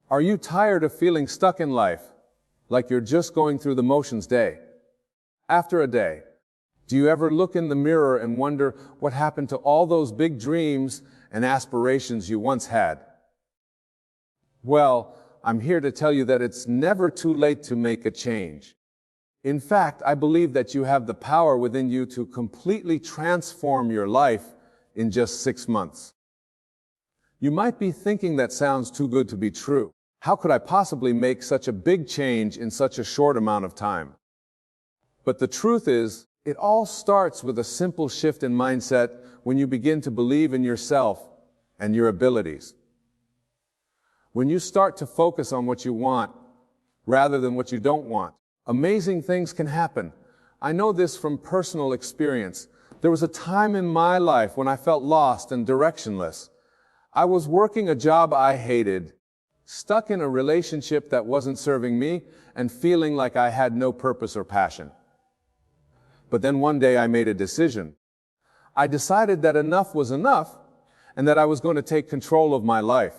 Are you tired of feeling stuck in life, like you're just going through the motions day after a day? Do you ever look in the mirror and wonder what happened to all those big dreams and aspirations you once had? Well, I'm here to tell you that it's never too late to make a change. In fact, I believe that you have the power within you to completely transform your life in just 6 months. You might be thinking that sounds too good to be true. How could I possibly make such a big change in such a short amount of time? But the truth is, it all starts with a simple shift in mindset when you begin to believe in yourself and your abilities. When you start to focus on what you want rather than what you don't want, amazing things can happen. I know this from personal experience. There was a time in my life when I felt lost and directionless. I was working a job I hated, stuck in a relationship that wasn't serving me, and feeling like I had no purpose or passion. But then one day I made a decision. I decided that enough was enough and that I was going to take control of my life.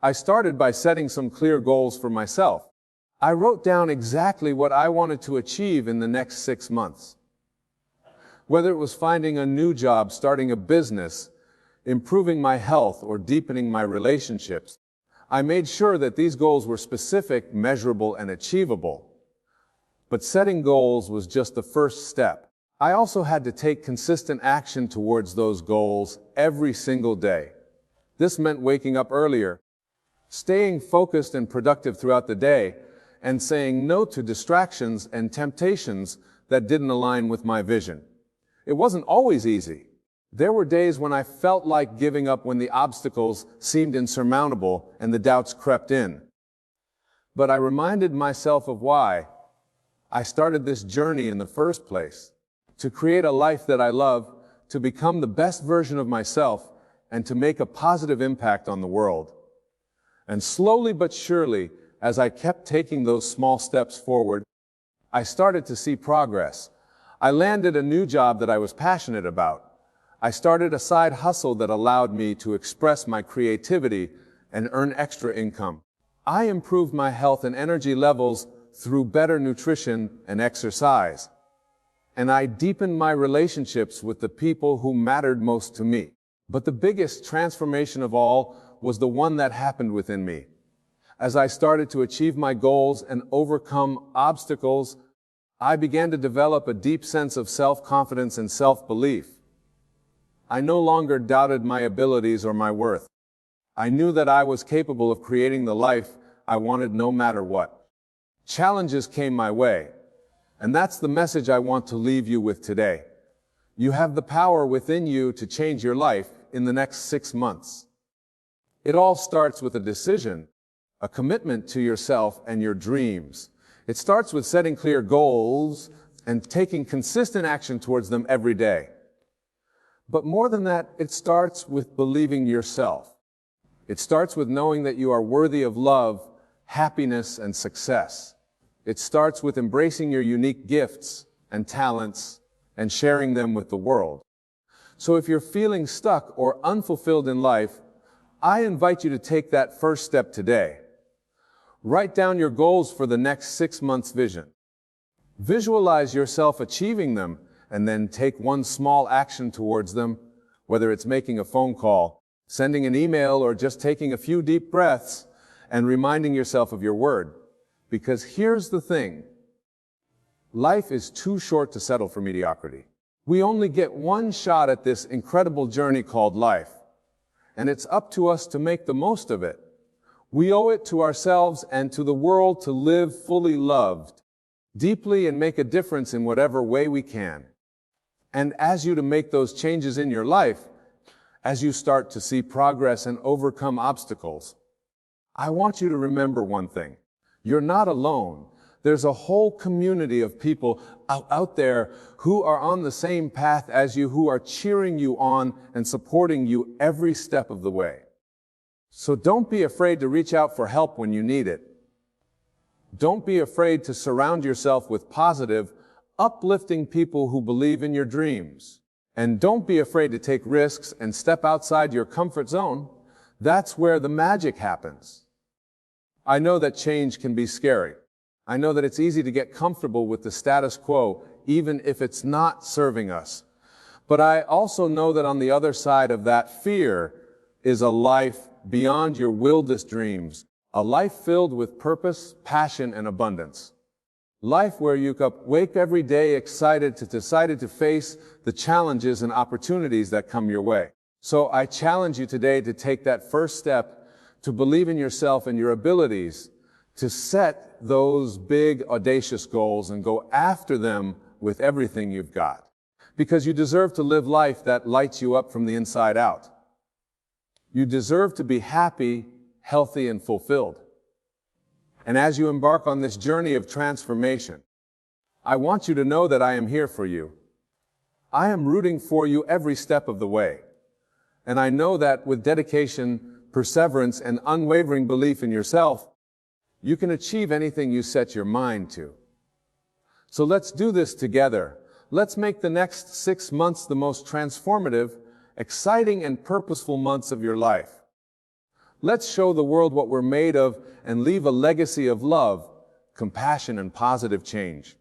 I started by setting some clear goals for myself. I wrote down exactly what I wanted to achieve in the next 6 months. Whether it was finding a new job, starting a business, improving my health, or deepening my relationships, I made sure that these goals were specific, measurable, and achievable. But setting goals was just the first step. I also had to take consistent action towards those goals every single day. This meant waking up earlier, staying focused and productive throughout the day, and saying no to distractions and temptations that didn't align with my vision. It wasn't always easy. There were days when I felt like giving up, when the obstacles seemed insurmountable and the doubts crept in. But I reminded myself of why I started this journey in the first place: to create a life that I love, to become the best version of myself, and to make a positive impact on the world. And slowly but surely, as I kept taking those small steps forward, I started to see progress. I landed a new job that I was passionate about. I started a side hustle that allowed me to express my creativity and earn extra income. I improved my health and energy levels through better nutrition and exercise. And I deepened my relationships with the people who mattered most to me. But the biggest transformation of all was the one that happened within me. As I started to achieve my goals and overcome obstacles, I began to develop a deep sense of self-confidence and self-belief. I no longer doubted my abilities or my worth. I knew that I was capable of creating the life I wanted no matter what. Challenges came my way, and that's the message I want to leave you with today. You have the power within you to change your life in the next 6 months. It all starts with a decision, a commitment to yourself and your dreams. It starts with setting clear goals and taking consistent action towards them every day. But more than that, it starts with believing yourself. It starts with knowing that you are worthy of love, happiness, and success. It starts with embracing your unique gifts and talents and sharing them with the world. So if you're feeling stuck or unfulfilled in life, I invite you to take that first step today. Write down your goals for the next 6 months' vision. Visualize yourself achieving them, and then take one small action towards them, whether it's making a phone call, sending an email, or just taking a few deep breaths and reminding yourself of your word. Because here's the thing: life is too short to settle for mediocrity. We only get one shot at this incredible journey called life, and it's up to us to make the most of it. We owe it to ourselves and to the world to live fully loved, deeply, and make a difference in whatever way we can. And as you to make those changes in your life, as you start to see progress and overcome obstacles, I want you to remember one thing: you're not alone. There's a whole community of people out there who are on the same path as you, who are cheering you on and supporting you every step of the way. So don't be afraid to reach out for help when you need it. Don't be afraid to surround yourself with positive, uplifting people who believe in your dreams. And don't be afraid to take risks and step outside your comfort zone. That's where the magic happens. I know that change can be scary. I know that it's easy to get comfortable with the status quo, even if it's not serving us. But I also know that on the other side of that fear is a life beyond your wildest dreams, a life filled with purpose, passion, and abundance. Life where you wake every day decided to face the challenges and opportunities that come your way. So I challenge you today to take that first step, to believe in yourself and your abilities, to set those big, audacious goals and go after them with everything you've got. Because you deserve to live life that lights you up from the inside out. You deserve to be happy, healthy, and fulfilled. And as you embark on this journey of transformation, I want you to know that I am here for you. I am rooting for you every step of the way. And I know that with dedication, perseverance, and unwavering belief in yourself, you can achieve anything you set your mind to. So let's do this together. Let's make the next 6 months the most transformative, exciting, and purposeful months of your life. Let's show the world what we're made of and leave a legacy of love, compassion, and positive change.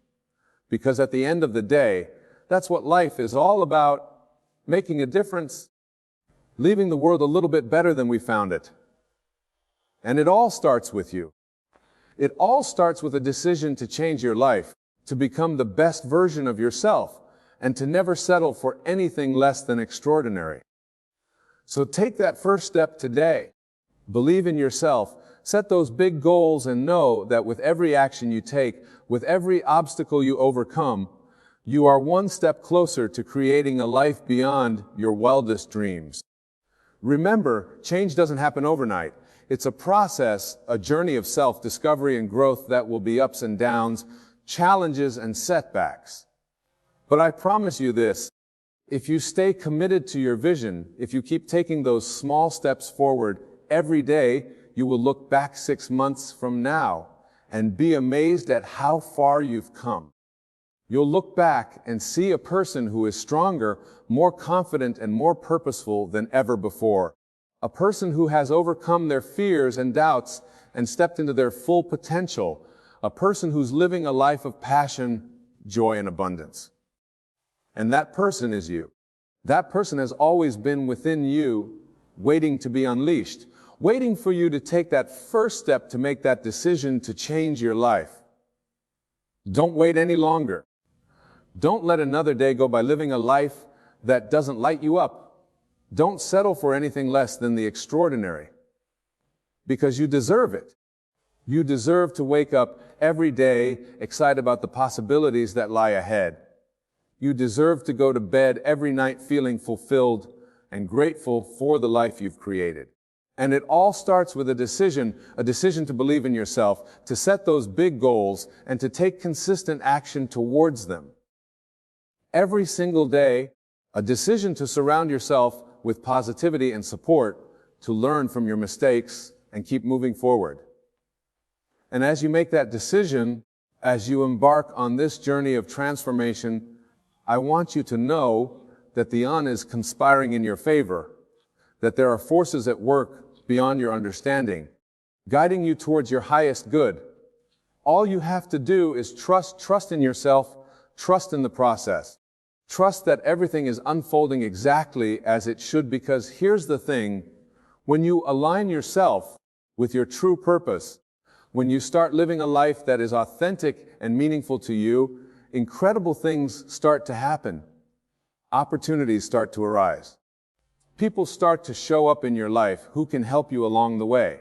Because at the end of the day, that's what life is all about, making a difference, leaving the world a little bit better than we found it. And it all starts with you. It all starts with a decision to change your life, to become the best version of yourself, and to never settle for anything less than extraordinary. So take that first step today. Believe in yourself, set those big goals, and know that with every action you take, with every obstacle you overcome, you are one step closer to creating a life beyond your wildest dreams. Remember, change doesn't happen overnight. It's a process, a journey of self-discovery and growth that will be ups and downs, challenges and setbacks. But I promise you this, if you stay committed to your vision, if you keep taking those small steps forward every day, you will look back 6 months from now and be amazed at how far you've come. You'll look back and see a person who is stronger, more confident, and more purposeful than ever before. A person who has overcome their fears and doubts and stepped into their full potential. A person who's living a life of passion, joy, and abundance. And that person is you. That person has always been within you, waiting to be unleashed, waiting for you to take that first step to make that decision to change your life. Don't wait any longer. Don't let another day go by living a life that doesn't light you up. Don't settle for anything less than the extraordinary. Because you deserve it. You deserve to wake up every day excited about the possibilities that lie ahead. You deserve to go to bed every night feeling fulfilled and grateful for the life you've created. And it all starts with a decision to believe in yourself, to set those big goals, and to take consistent action towards them. Every single day, a decision to surround yourself with positivity and support, to learn from your mistakes and keep moving forward. And as you make that decision, as you embark on this journey of transformation, I want you to know that the UN is conspiring in your favor, that there are forces at work beyond your understanding, guiding you towards your highest good. All you have to do is trust in yourself, trust in the process. Trust that everything is unfolding exactly as it should, because here's the thing, when you align yourself with your true purpose, when you start living a life that is authentic and meaningful to you, incredible things start to happen. Opportunities start to arise. People start to show up in your life who can help you along the way.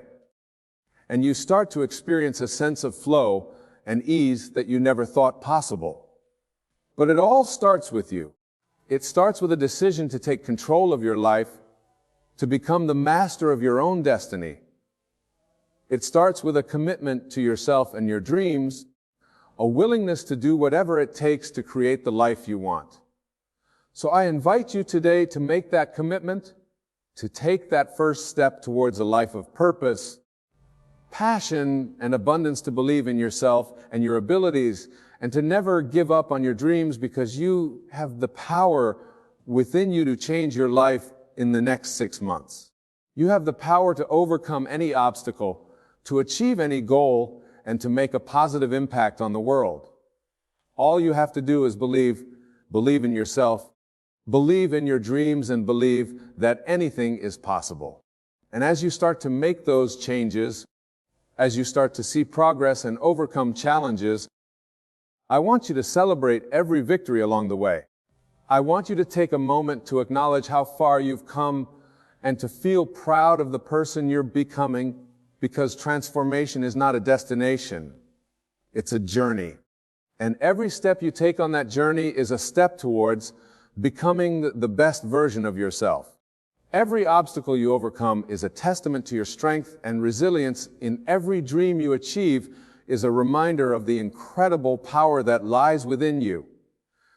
And you start to experience a sense of flow and ease that you never thought possible. But it all starts with you. It starts with a decision to take control of your life, to become the master of your own destiny. It starts with a commitment to yourself and your dreams, a willingness to do whatever it takes to create the life you want. So I invite you today to make that commitment, to take that first step towards a life of purpose, passion, and abundance, to believe in yourself and your abilities, and to never give up on your dreams, because you have the power within you to change your life in the next 6 months. You have the power to overcome any obstacle, to achieve any goal, and to make a positive impact on the world. All you have to do is believe in yourself, believe in your dreams, and believe that anything is possible. And as you start to make those changes, as you start to see progress and overcome challenges, I want you to celebrate every victory along the way. I want you to take a moment to acknowledge how far you've come and to feel proud of the person you're becoming, because transformation is not a destination, it's a journey. And every step you take on that journey is a step towards becoming the best version of yourself. Every obstacle you overcome is a testament to your strength and resilience. In every dream you achieve is a reminder of the incredible power that lies within you.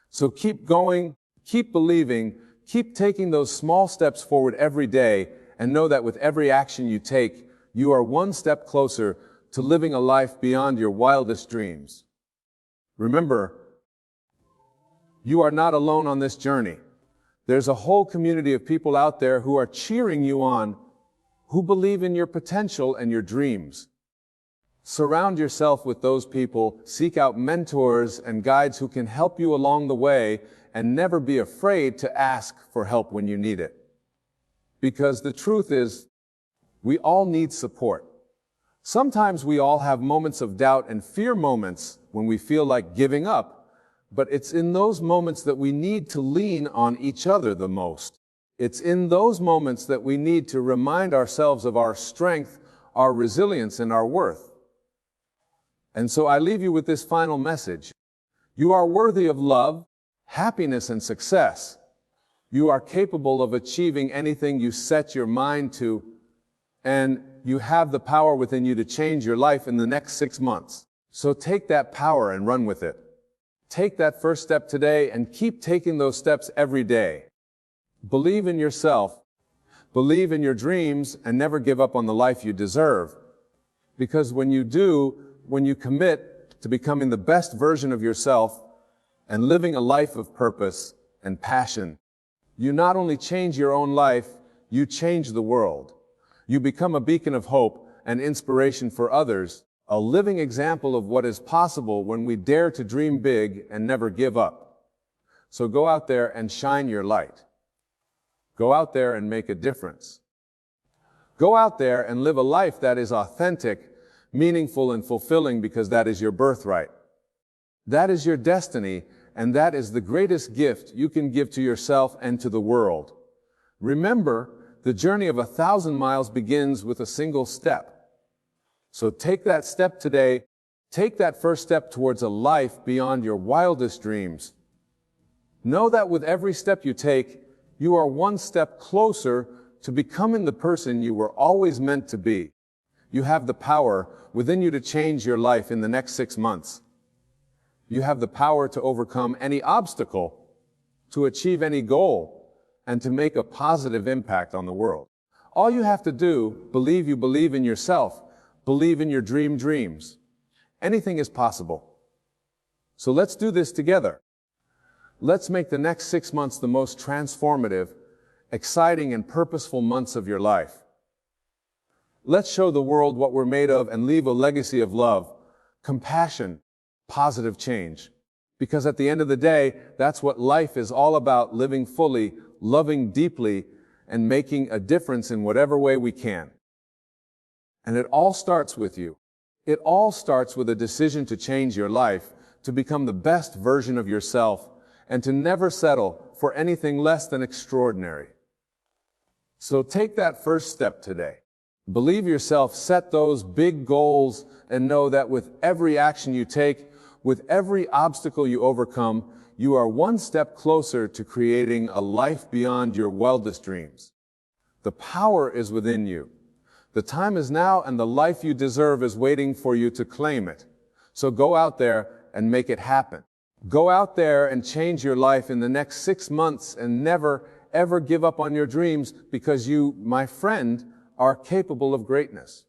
So keep going, keep believing, keep taking those small steps forward every day, and know that with every action you take, you are one step closer to living a life beyond your wildest dreams. Remember, you are not alone on this journey. There's a whole community of people out there who are cheering you on, who believe in your potential and your dreams. Surround yourself with those people, seek out mentors and guides who can help you along the way, and never be afraid to ask for help when you need it. Because the truth is, we all need support. Sometimes we all have moments of doubt and fear, moments when we feel like giving up, but it's in those moments that we need to lean on each other the most. It's in those moments that we need to remind ourselves of our strength, our resilience, and our worth. And so I leave you with this final message. You are worthy of love, happiness, and success. You are capable of achieving anything you set your mind to, and you have the power within you to change your life in the next 6 months. So take that power and run with it. Take that first step today and keep taking those steps every day. Believe in yourself, believe in your dreams, and never give up on the life you deserve. Because when you do, when you commit to becoming the best version of yourself and living a life of purpose and passion, you not only change your own life, you change the world. You become a beacon of hope and inspiration for others, a living example of what is possible when we dare to dream big and never give up. So go out there and shine your light. Go out there and make a difference. Go out there and live a life that is authentic, meaningful, and fulfilling, because that is your birthright. That is your destiny, and that is the greatest gift you can give to yourself and to the world. Remember, the journey of 1,000 miles begins with a single step. So take that step today. Take that first step towards a life beyond your wildest dreams. Know that with every step you take, you are one step closer to becoming the person you were always meant to be. You have the power within you to change your life in the next 6 months. You have the power to overcome any obstacle, to achieve any goal, and to make a positive impact on the world. All you have to do, believe you believe in yourself, believe in your dreams. Anything is possible. So let's do this together. Let's make the next 6 months the most transformative, exciting, and purposeful months of your life. Let's show the world what we're made of and leave a legacy of love, compassion, positive change. Because at the end of the day, that's what life is all about: living fully, loving deeply, and making a difference in whatever way we can. And it all starts with you. It all starts with a decision to change your life, to become the best version of yourself, and to never settle for anything less than extraordinary. So take that first step today. Believe yourself, set those big goals, and know that with every action you take, with every obstacle you overcome, you are one step closer to creating a life beyond your wildest dreams. The power is within you. The time is now, and the life you deserve is waiting for you to claim it. So go out there and make it happen. Go out there and change your life in the next 6 months, and never, ever give up on your dreams, because you, my friend, are capable of greatness.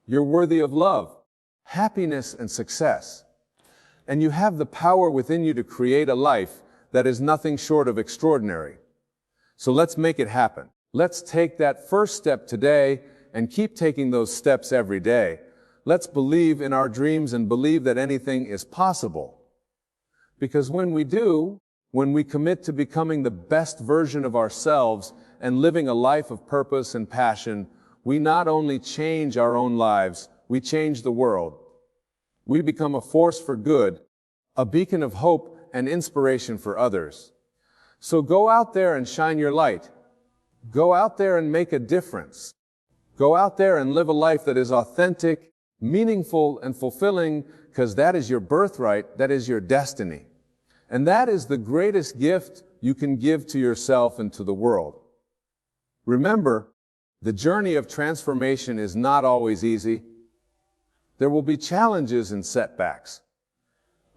You're worthy of love, happiness, and success. And you have the power within you to create a life that is nothing short of extraordinary. So let's make it happen. Let's take that first step today and keep taking those steps every day. Let's believe in our dreams and believe that anything is possible. Because when we do, when we commit to becoming the best version of ourselves and living a life of purpose and passion, we not only change our own lives, we change the world. We become a force for good, a beacon of hope and inspiration for others. So go out there and shine your light. Go out there and make a difference. Go out there and live a life that is authentic, meaningful, and fulfilling, because that is your birthright, that is your destiny. And that is the greatest gift you can give to yourself and to the world. Remember, the journey of transformation is not always easy. There will be challenges and setbacks.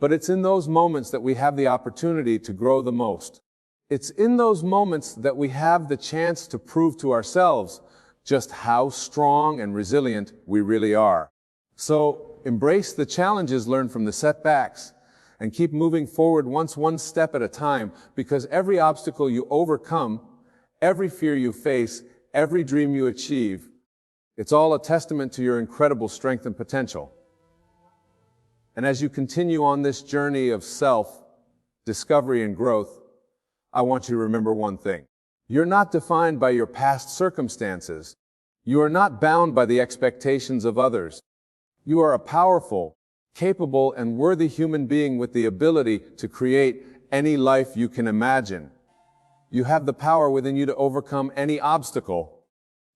But it's in those moments that we have the opportunity to grow the most. It's in those moments that we have the chance to prove to ourselves just how strong and resilient we really are. So embrace the challenges, learn from the setbacks, and keep moving forward one step at a time, because every obstacle you overcome, every fear you face, every dream you achieve, it's all a testament to your incredible strength and potential. And as you continue on this journey of self-discovery and growth, I want you to remember one thing. You're not defined by your past circumstances. You are not bound by the expectations of others. You are a powerful, capable, and worthy human being with the ability to create any life you can imagine. You have the power within you to overcome any obstacle,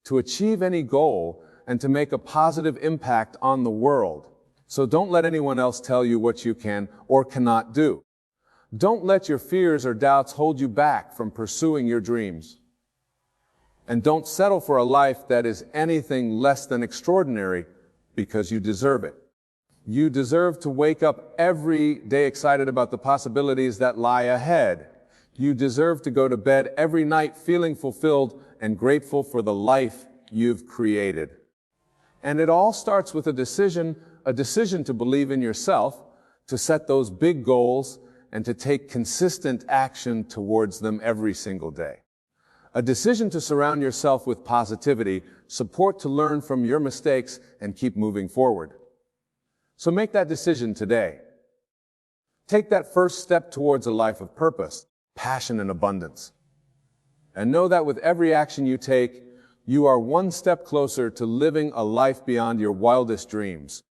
to achieve any goal, and to make a positive impact on the world. So don't let anyone else tell you what you can or cannot do. Don't let your fears or doubts hold you back from pursuing your dreams. And don't settle for a life that is anything less than extraordinary, because you deserve it. You deserve to wake up every day excited about the possibilities that lie ahead. You deserve to go to bed every night feeling fulfilled and grateful for the life you've created. And it all starts with a decision to believe in yourself, to set those big goals, and to take consistent action towards them every single day. A decision to surround yourself with positivity, support to learn from your mistakes, and keep moving forward. So make that decision today. Take that first step towards a life of purpose, passion, and abundance. And know that with every action you take, you are one step closer to living a life beyond your wildest dreams.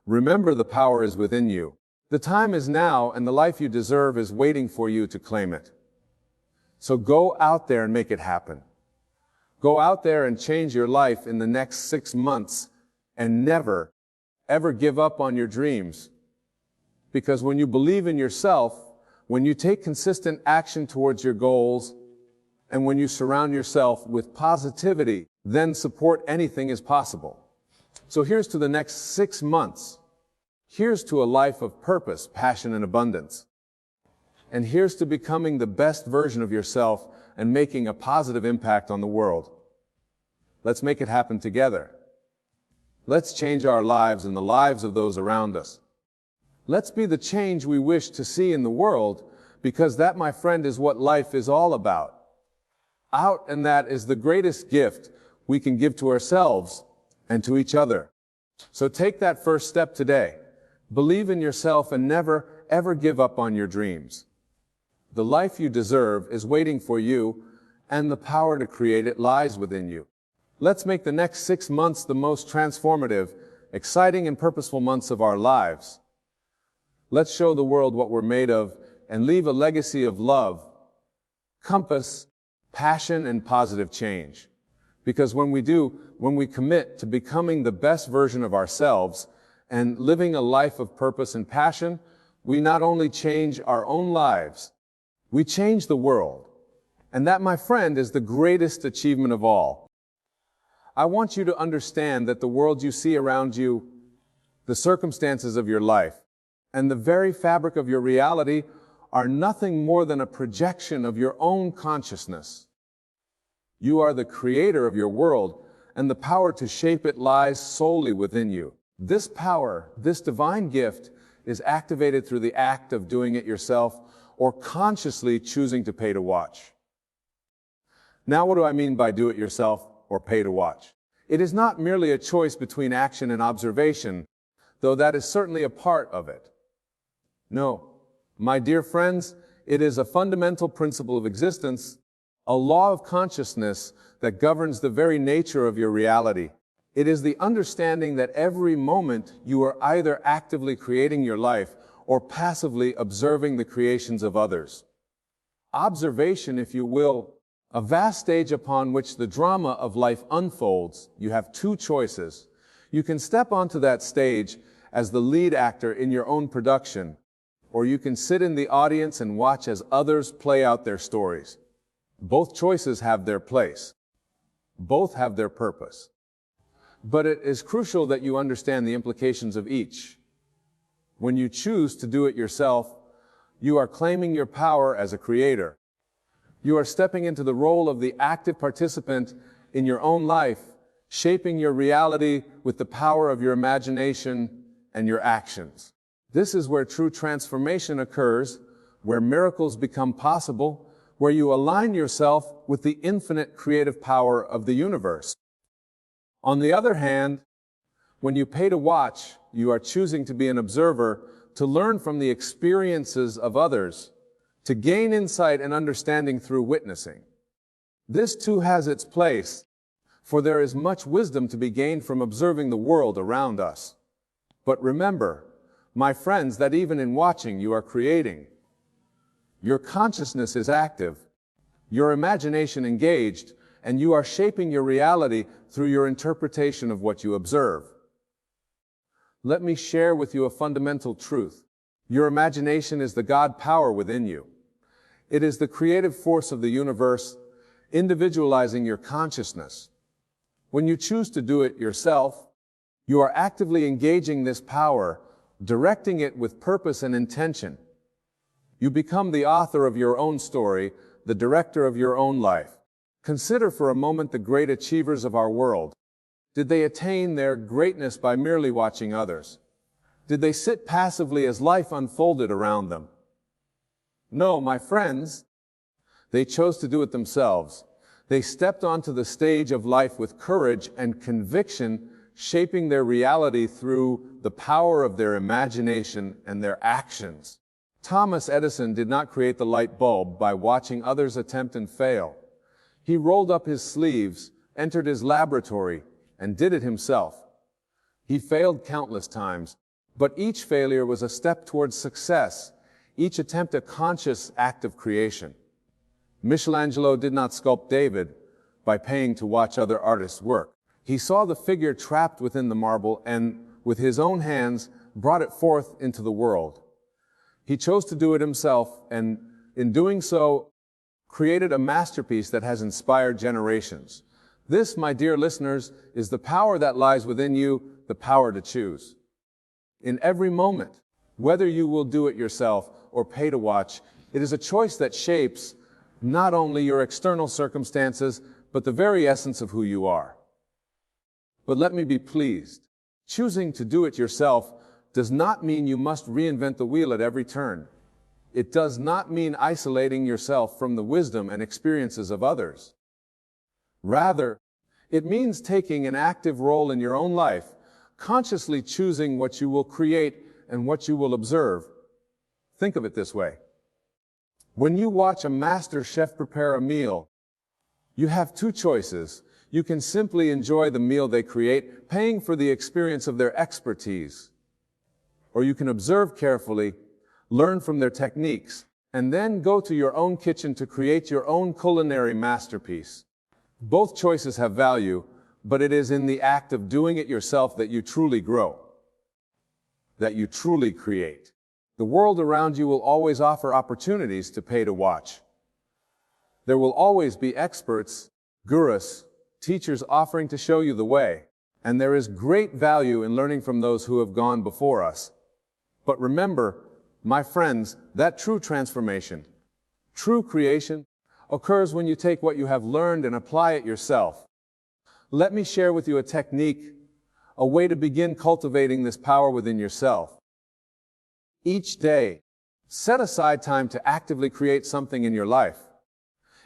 Remember, the power is within you. The time is now, and the life you deserve is waiting for you to claim it. So go out there and make it happen. Go out there and change your life in the next 6 months, and never, ever give up on your dreams. Because when you believe in yourself, when you take consistent action towards your goals, and when you surround yourself with positivity, then support, anything is possible. So here's to the next 6 months. Here's to a life of purpose, passion, and abundance. And here's to becoming the best version of yourself and making a positive impact on the world. Let's make it happen together. Let's change our lives and the lives of those around us. Let's be the change we wish to see in the world, because that, my friend, is what life is all about. And that is the greatest gift we can give to ourselves and to each other. So take that first step today. Believe in yourself and never, ever give up on your dreams. The life you deserve is waiting for you, and the power to create it lies within you. Let's make the next 6 months the most transformative, exciting, and purposeful months of our lives. Let's show the world what we're made of and leave a legacy of love, compass, passion, and positive change. Because when we commit to becoming the best version of ourselves and living a life of purpose and passion, we not only change our own lives, we change the world. And that, my friend, is the greatest achievement of all. I want you to understand that the world you see around you, the circumstances of your life, and the very fabric of your reality are nothing more than a projection of your own consciousness. You are the creator of your world, and the power to shape it lies solely within you. This power, this divine gift, is activated through the act of doing it yourself or consciously choosing to pay to watch. Now, what do I mean by do it yourself or pay to watch? It is not merely a choice between action and observation, though that is certainly a part of it. No, my dear friends, it is a fundamental principle of existence, a law of consciousness that governs the very nature of your reality. It is the understanding that every moment you are either actively creating your life or passively observing the creations of others. Observation, if you will, a vast stage upon which the drama of life unfolds. You have two choices. You can step onto that stage as the lead actor in your own production, or you can sit in the audience and watch as others play out their stories. Both choices have their place. Both have their purpose. But it is crucial that you understand the implications of each. When you choose to do it yourself, you are claiming your power as a creator. You are stepping into the role of the active participant in your own life, shaping your reality with the power of your imagination and your actions. This is where true transformation occurs, where miracles become possible, where you align yourself with the infinite creative power of the universe. On the other hand, when you pay to watch, you are choosing to be an observer, to learn from the experiences of others, to gain insight and understanding through witnessing. This too has its place, for there is much wisdom to be gained from observing the world around us. But remember, my friends, that even in watching you are creating. Your consciousness is active, your imagination engaged, and you are shaping your reality through your interpretation of what you observe. Let me share with you a fundamental truth. Your imagination is the God power within you. It is the creative force of the universe, individualizing your consciousness. When you choose to do it yourself, you are actively engaging this power, directing it with purpose and intention. You become the author of your own story, the director of your own life. Consider for a moment the great achievers of our world. Did they attain their greatness by merely watching others? Did they sit passively as life unfolded around them? No, my friends. They chose to do it themselves. They stepped onto the stage of life with courage and conviction, shaping their reality through the power of their imagination and their actions. Thomas Edison did not create the light bulb by watching others attempt and fail. He rolled up his sleeves, entered his laboratory, and did it himself. He failed countless times, but each failure was a step towards success, each attempt a conscious act of creation. Michelangelo did not sculpt David by paying to watch other artists work. He saw the figure trapped within the marble and, with his own hands, brought it forth into the world. He chose to do it himself, and in doing so, created a masterpiece that has inspired generations. This, my dear listeners, is the power that lies within you, the power to choose. In every moment, whether you will do it yourself or pay to watch, it is a choice that shapes not only your external circumstances, but the very essence of who you are. But let me be pleased. Choosing to do it yourself does not mean you must reinvent the wheel at every turn. It does not mean isolating yourself from the wisdom and experiences of others. Rather, it means taking an active role in your own life, consciously choosing what you will create and what you will observe. Think of it this way. When you watch a master chef prepare a meal, you have two choices. You can simply enjoy the meal they create, paying for the experience of their expertise. Or you can observe carefully, learn from their techniques, and then go to your own kitchen to create your own culinary masterpiece. Both choices have value, but it is in the act of doing it yourself that you truly grow, that you truly create. The world around you will always offer opportunities to pay to watch. There will always be experts, gurus, teachers offering to show you the way, and there is great value in learning from those who have gone before us. But remember, my friends, that true transformation, true creation, occurs when you take what you have learned and apply it yourself. Let me share with you a technique, a way to begin cultivating this power within yourself. Each day, set aside time to actively create something in your life.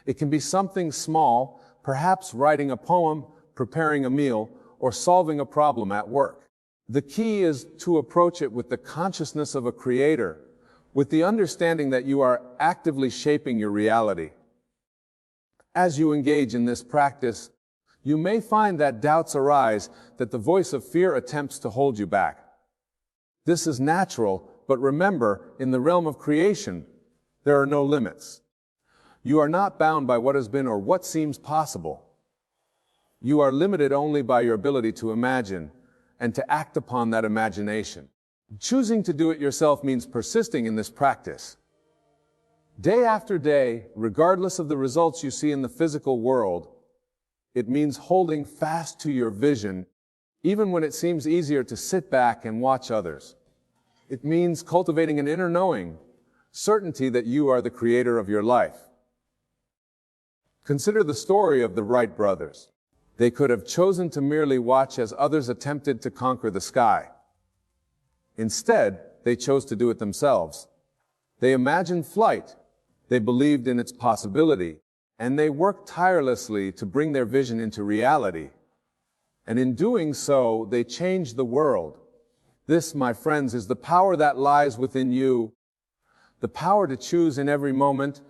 It can be something small, perhaps writing a poem, preparing a meal, or solving a problem at work. The key is to approach it with the consciousness of a creator, with the understanding that you are actively shaping your reality. As you engage in this practice, you may find that doubts arise, that the voice of fear attempts to hold you back. This is natural, but remember, in the realm of creation, there are no limits. You are not bound by what has been or what seems possible. You are limited only by your ability to imagine and to act upon that imagination. Choosing to do it yourself means persisting in this practice. Day after day, regardless of the results you see in the physical world, it means holding fast to your vision, even when it seems easier to sit back and watch others. It means cultivating an inner knowing, certainty that you are the creator of your life. Consider the story of the Wright brothers. They could have chosen to merely watch as others attempted to conquer the sky. Instead, they chose to do it themselves. They imagined flight, they believed in its possibility, and they worked tirelessly to bring their vision into reality. And in doing so, they changed the world. This, my friends, is the power that lies within you, the power to choose in every moment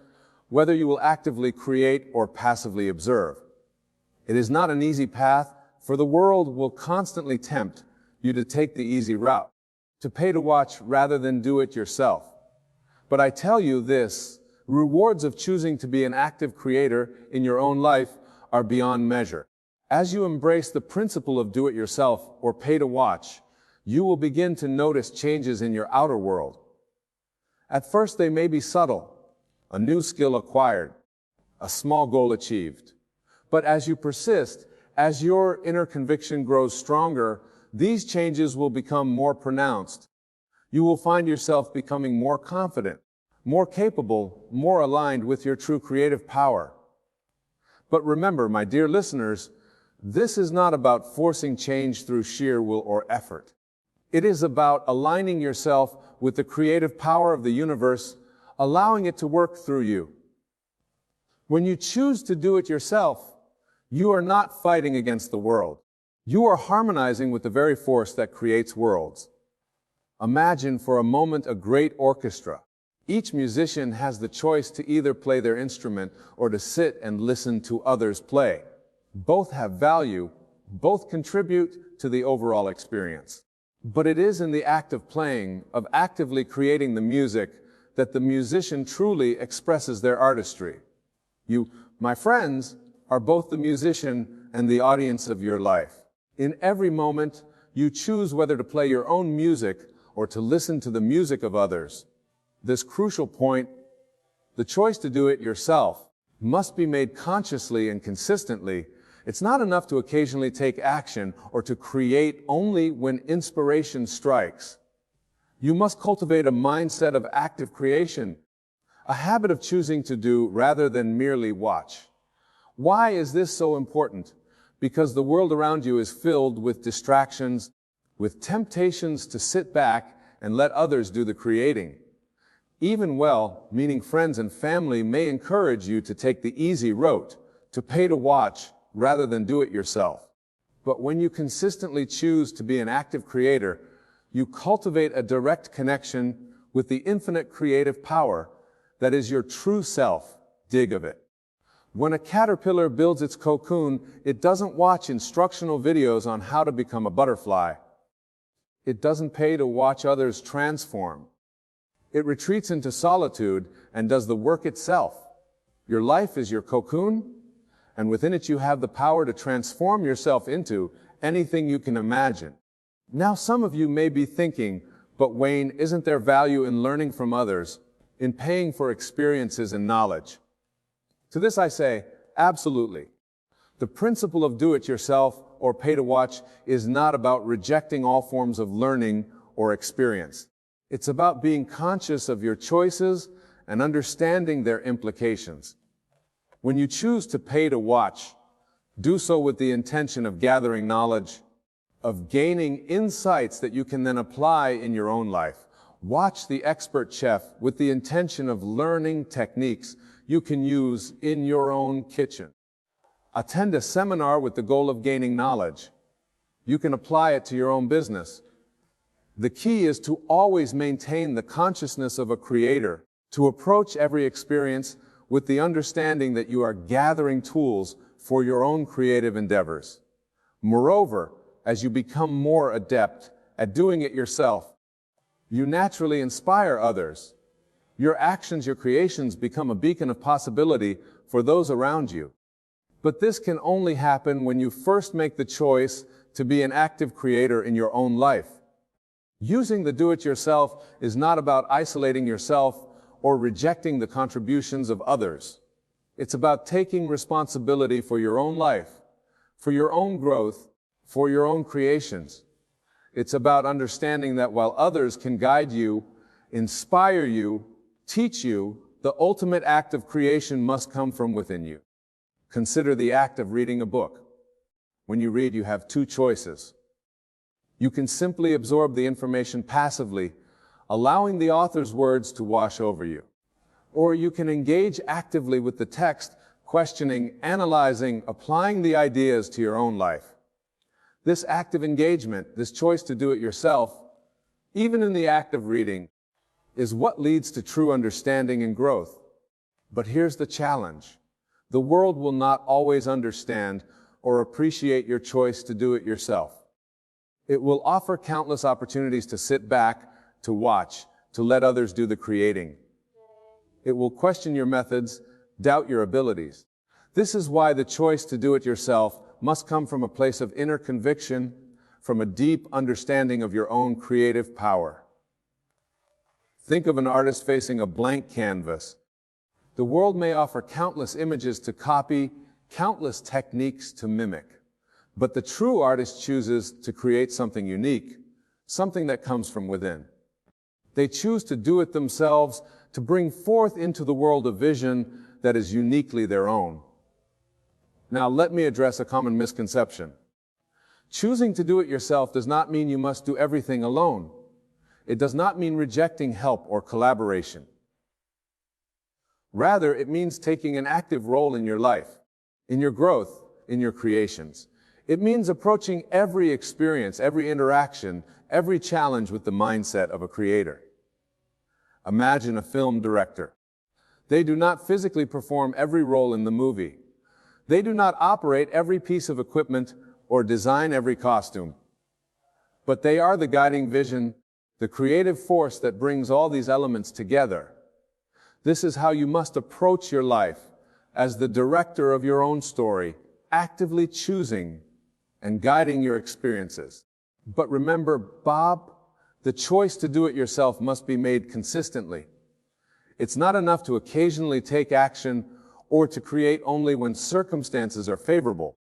whether you will actively create or passively observe. It is not an easy path, for the world will constantly tempt you to take the easy route, to pay to watch rather than do it yourself. But I tell you this, rewards of choosing to be an active creator in your own life are beyond measure. As you embrace the principle of do it yourself or pay to watch, you will begin to notice changes in your outer world. At first they may be subtle, a new skill acquired, a small goal achieved. But as you persist, as your inner conviction grows stronger, these changes will become more pronounced. You will find yourself becoming more confident, more capable, more aligned with your true creative power. But remember, my dear listeners, this is not about forcing change through sheer will or effort. It is about aligning yourself with the creative power of the universe, allowing it to work through you. When you choose to do it yourself, you are not fighting against the world. You are harmonizing with the very force that creates worlds. Imagine for a moment a great orchestra. Each musician has the choice to either play their instrument or to sit and listen to others play. Both have value, both contribute to the overall experience. But it is in the act of playing, of actively creating the music, that the musician truly expresses their artistry. You, my friends, are both the musician and the audience of your life. In every moment, you choose whether to play your own music or to listen to the music of others. This crucial point, the choice to do it yourself, must be made consciously and consistently. It's not enough to occasionally take action or to create only when inspiration strikes. You must cultivate a mindset of active creation, a habit of choosing to do rather than merely watch. Why is this so important? Because the world around you is filled with distractions, with temptations to sit back and let others do the creating. Even well-meaning friends and family may encourage you to take the easy route, to pay to watch rather than do it yourself. But when you consistently choose to be an active creator, you cultivate a direct connection with the infinite creative power that is your true self. Dig of it. When a caterpillar builds its cocoon, it doesn't watch instructional videos on how to become a butterfly. It doesn't pay to watch others transform. It retreats into solitude and does the work itself. Your life is your cocoon, and within it you have the power to transform yourself into anything you can imagine. Now some of you may be thinking, but Wayne, isn't there value in learning from others, in paying for experiences and knowledge? To this I say, absolutely. The principle of do it yourself or pay to watch is not about rejecting all forms of learning or experience. It's about being conscious of your choices and understanding their implications. When you choose to pay to watch, do so with the intention of gathering knowledge, of gaining insights that you can then apply in your own life. Watch the expert chef with the intention of learning techniques you can use in your own kitchen. Attend a seminar with the goal of gaining knowledge. You can apply it to your own business. The key is to always maintain the consciousness of a creator, to approach every experience with the understanding that you are gathering tools for your own creative endeavors. Moreover, as you become more adept at doing it yourself, you naturally inspire others. Your actions, your creations become a beacon of possibility for those around you. But this can only happen when you first make the choice to be an active creator in your own life. Using the do-it-yourself is not about isolating yourself or rejecting the contributions of others. It's about taking responsibility for your own life, for your own growth, for your own creations. It's about understanding that while others can guide you, inspire you, teach you, the ultimate act of creation must come from within you. Consider the act of reading a book. When you read, you have two choices. You can simply absorb the information passively, allowing the author's words to wash over you. Or you can engage actively with the text, questioning, analyzing, applying the ideas to your own life. This active engagement, this choice to do it yourself, even in the act of reading, is what leads to true understanding and growth. But here's the challenge. The world will not always understand or appreciate your choice to do it yourself. It will offer countless opportunities to sit back, to watch, to let others do the creating. It will question your methods, doubt your abilities. This is why the choice to do it yourself must come from a place of inner conviction, from a deep understanding of your own creative power. Think of an artist facing a blank canvas. The world may offer countless images to copy, countless techniques to mimic. But the true artist chooses to create something unique, something that comes from within. They choose to do it themselves, to bring forth into the world a vision that is uniquely their own. Now, let me address a common misconception. Choosing to do it yourself does not mean you must do everything alone. It does not mean rejecting help or collaboration. Rather, it means taking an active role in your life, in your growth, in your creations. It means approaching every experience, every interaction, every challenge with the mindset of a creator. Imagine a film director. They do not physically perform every role in the movie. They do not operate every piece of equipment or design every costume. But they are the guiding vision, the creative force that brings all these elements together. This is how you must approach your life, as the director of your own story, actively choosing and guiding your experiences. But remember, the choice to do it yourself must be made consistently. It's not enough to occasionally take action or to create only when circumstances are favorable.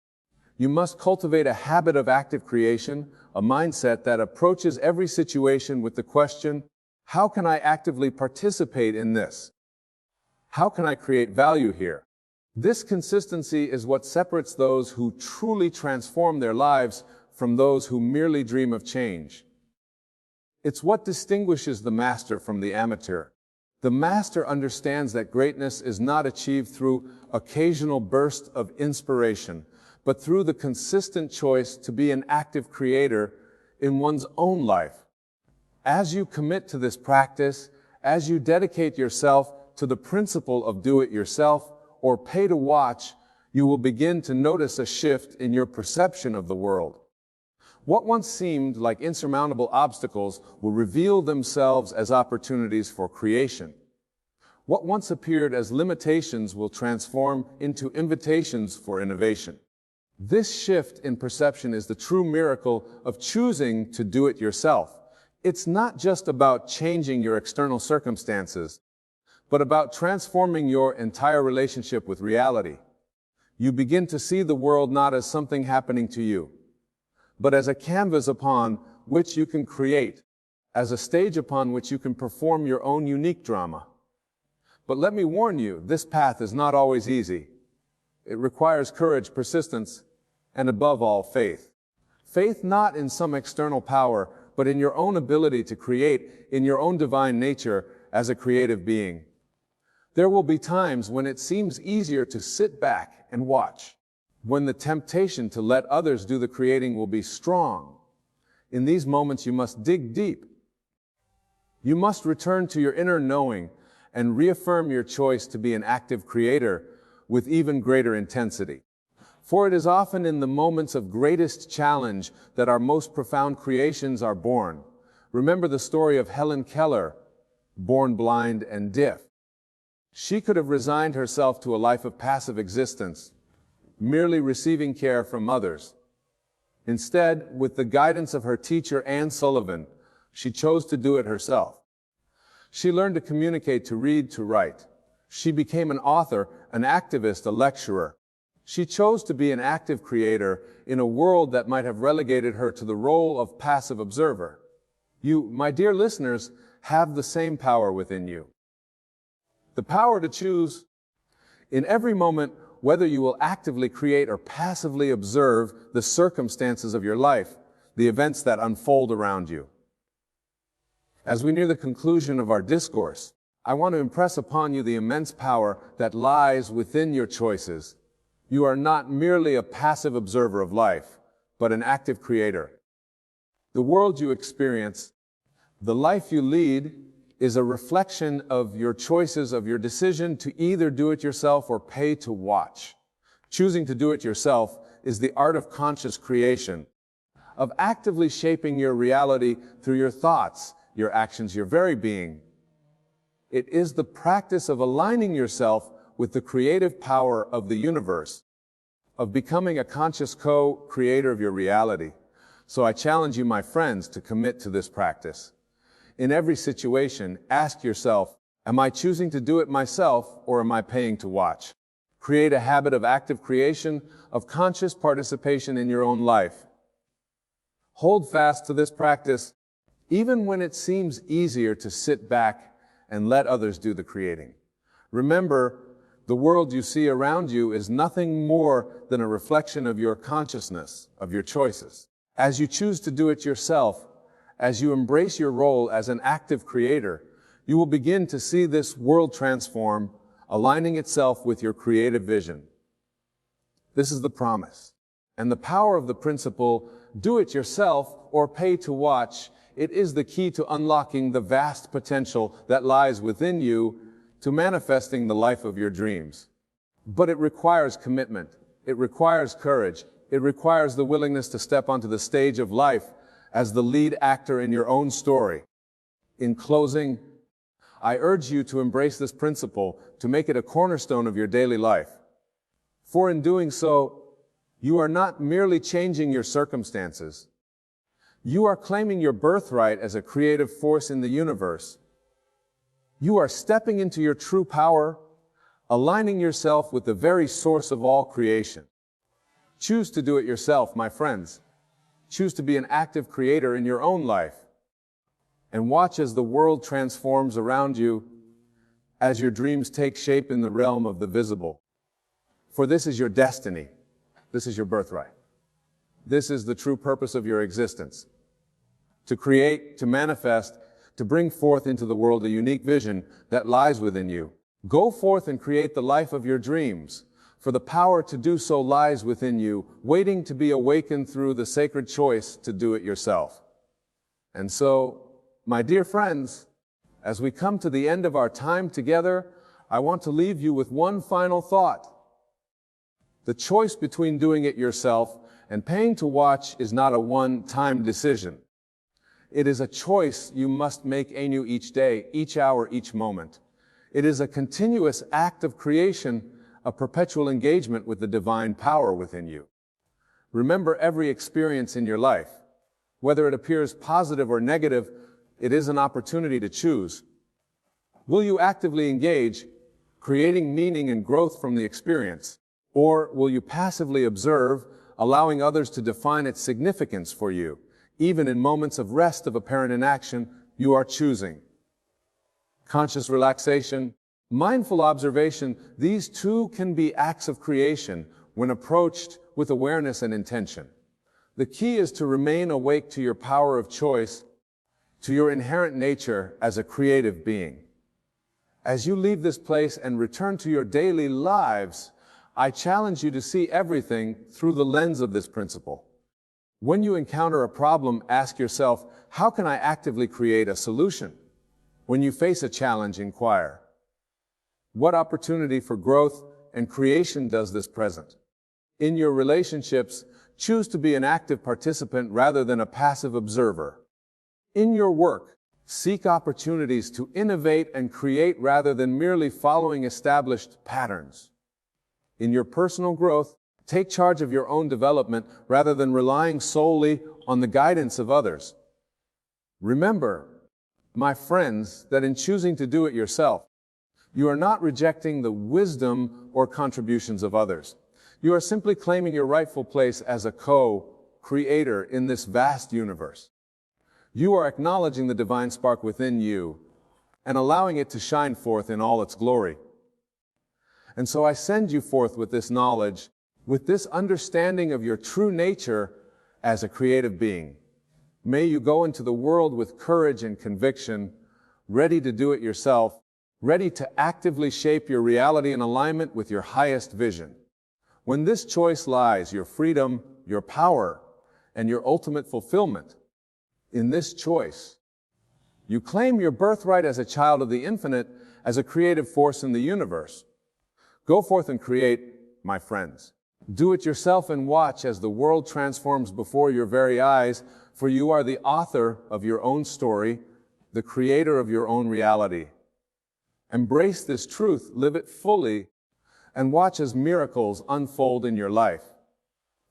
You must cultivate a habit of active creation, a mindset that approaches every situation with the question, how can I actively participate in this? How can I create value here? This consistency is what separates those who truly transform their lives from those who merely dream of change. It's what distinguishes the master from the amateur. The master understands that greatness is not achieved through occasional bursts of inspiration, but through the consistent choice to be an active creator in one's own life. As you commit to this practice, as you dedicate yourself to the principle of do it yourself or pay to watch, you will begin to notice a shift in your perception of the world. What once seemed like insurmountable obstacles will reveal themselves as opportunities for creation. What once appeared as limitations will transform into invitations for innovation. This shift in perception is the true miracle of choosing to do it yourself. It's not just about changing your external circumstances, but about transforming your entire relationship with reality. You begin to see the world not as something happening to you, but as a canvas upon which you can create, as a stage upon which you can perform your own unique drama. But let me warn you, this path is not always easy. It requires courage, persistence, and above all, faith. Faith not in some external power, but in your own ability to create, in your own divine nature as a creative being. There will be times when it seems easier to sit back and watch. when the temptation to let others do the creating will be strong. In these moments, you must dig deep. You must return to your inner knowing and reaffirm your choice to be an active creator with even greater intensity. For it is often in the moments of greatest challenge that our most profound creations are born. Remember the story of Helen Keller, born blind and deaf. She could have resigned herself to a life of passive existence, merely receiving care from others. Instead, with the guidance of her teacher, Anne Sullivan, she chose to do it herself. She learned to communicate, to read, to write. She became an author, an activist, a lecturer. She chose to be an active creator in a world that might have relegated her to the role of passive observer. You, my dear listeners, have the same power within you. The power to choose. In every moment, whether you will actively create or passively observe the circumstances of your life, the events that unfold around you. As we near the conclusion of our discourse, I want to impress upon you the immense power that lies within your choices. You are not merely a passive observer of life, but an active creator. The world you experience, the life you lead, is a reflection of your choices, of your decision to either do it yourself or pay to watch. Choosing to do it yourself is the art of conscious creation, of actively shaping your reality through your thoughts, your actions, your very being. It is the practice of aligning yourself with the creative power of the universe, of becoming a conscious co-creator of your reality. So I challenge you, my friends, to commit to this practice. In every situation, ask yourself, am I choosing to do it myself or am I paying to watch? Create a habit of active creation, of conscious participation in your own life. Hold fast to this practice, even when it seems easier to sit back and let others do the creating. Remember, the world you see around you is nothing more than a reflection of your consciousness, of your choices. As you choose to do it yourself, as you embrace your role as an active creator, you will begin to see this world transform, aligning itself with your creative vision. This is the promise. And the power of the principle, do it yourself or pay to watch, it is the key to unlocking the vast potential that lies within you, to manifesting the life of your dreams. But it requires commitment. It requires courage. It requires the willingness to step onto the stage of life as the lead actor in your own story. In closing, I urge you to embrace this principle, to make it a cornerstone of your daily life. For in doing so, you are not merely changing your circumstances. You are claiming your birthright as a creative force in the universe. You are stepping into your true power, aligning yourself with the very source of all creation. Choose to do it yourself, my friends. Choose to be an active creator in your own life. And watch as the world transforms around you, as your dreams take shape in the realm of the visible. For this is your destiny. This is your birthright. This is the true purpose of your existence. To create, to manifest, to bring forth into the world a unique vision that lies within you. Go forth and create the life of your dreams, for the power to do so lies within you, waiting to be awakened through the sacred choice to do it yourself. And so, my dear friends, as we come to the end of our time together, I want to leave you with one final thought. The choice between doing it yourself and paying to watch is not a one-time decision. It is a choice you must make anew each day, each hour, each moment. It is a continuous act of creation, a perpetual engagement with the divine power within you. Remember, every experience in your life, whether it appears positive or negative, it is an opportunity to choose. Will you actively engage, creating meaning and growth from the experience? Or will you passively observe, allowing others to define its significance for you? Even in moments of rest, of apparent inaction, you are choosing. Conscious relaxation, mindful observation, these too can be acts of creation when approached with awareness and intention. The key is to remain awake to your power of choice, to your inherent nature as a creative being. As you leave this place and return to your daily lives, I challenge you to see everything through the lens of this principle. When you encounter a problem, ask yourself, how can I actively create a solution? When you face a challenge, inquire, what opportunity for growth and creation does this present? In your relationships, choose to be an active participant rather than a passive observer. In your work, seek opportunities to innovate and create rather than merely following established patterns. In your personal growth, take charge of your own development rather than relying solely on the guidance of others. Remember, my friends, that in choosing to do it yourself, you are not rejecting the wisdom or contributions of others. You are simply claiming your rightful place as a co-creator in this vast universe. You are acknowledging the divine spark within you and allowing it to shine forth in all its glory. And so I send you forth with this knowledge, with this understanding of your true nature as a creative being. May you go into the world with courage and conviction, ready to do it yourself, ready to actively shape your reality in alignment with your highest vision. When this choice lies, your freedom, your power, and your ultimate fulfillment. In this choice, you claim your birthright as a child of the infinite, as a creative force in the universe. Go forth and create, my friends. Do it yourself and watch as the world transforms before your very eyes, for you are the author of your own story, the creator of your own reality. Embrace this truth, live it fully, and watch as miracles unfold in your life.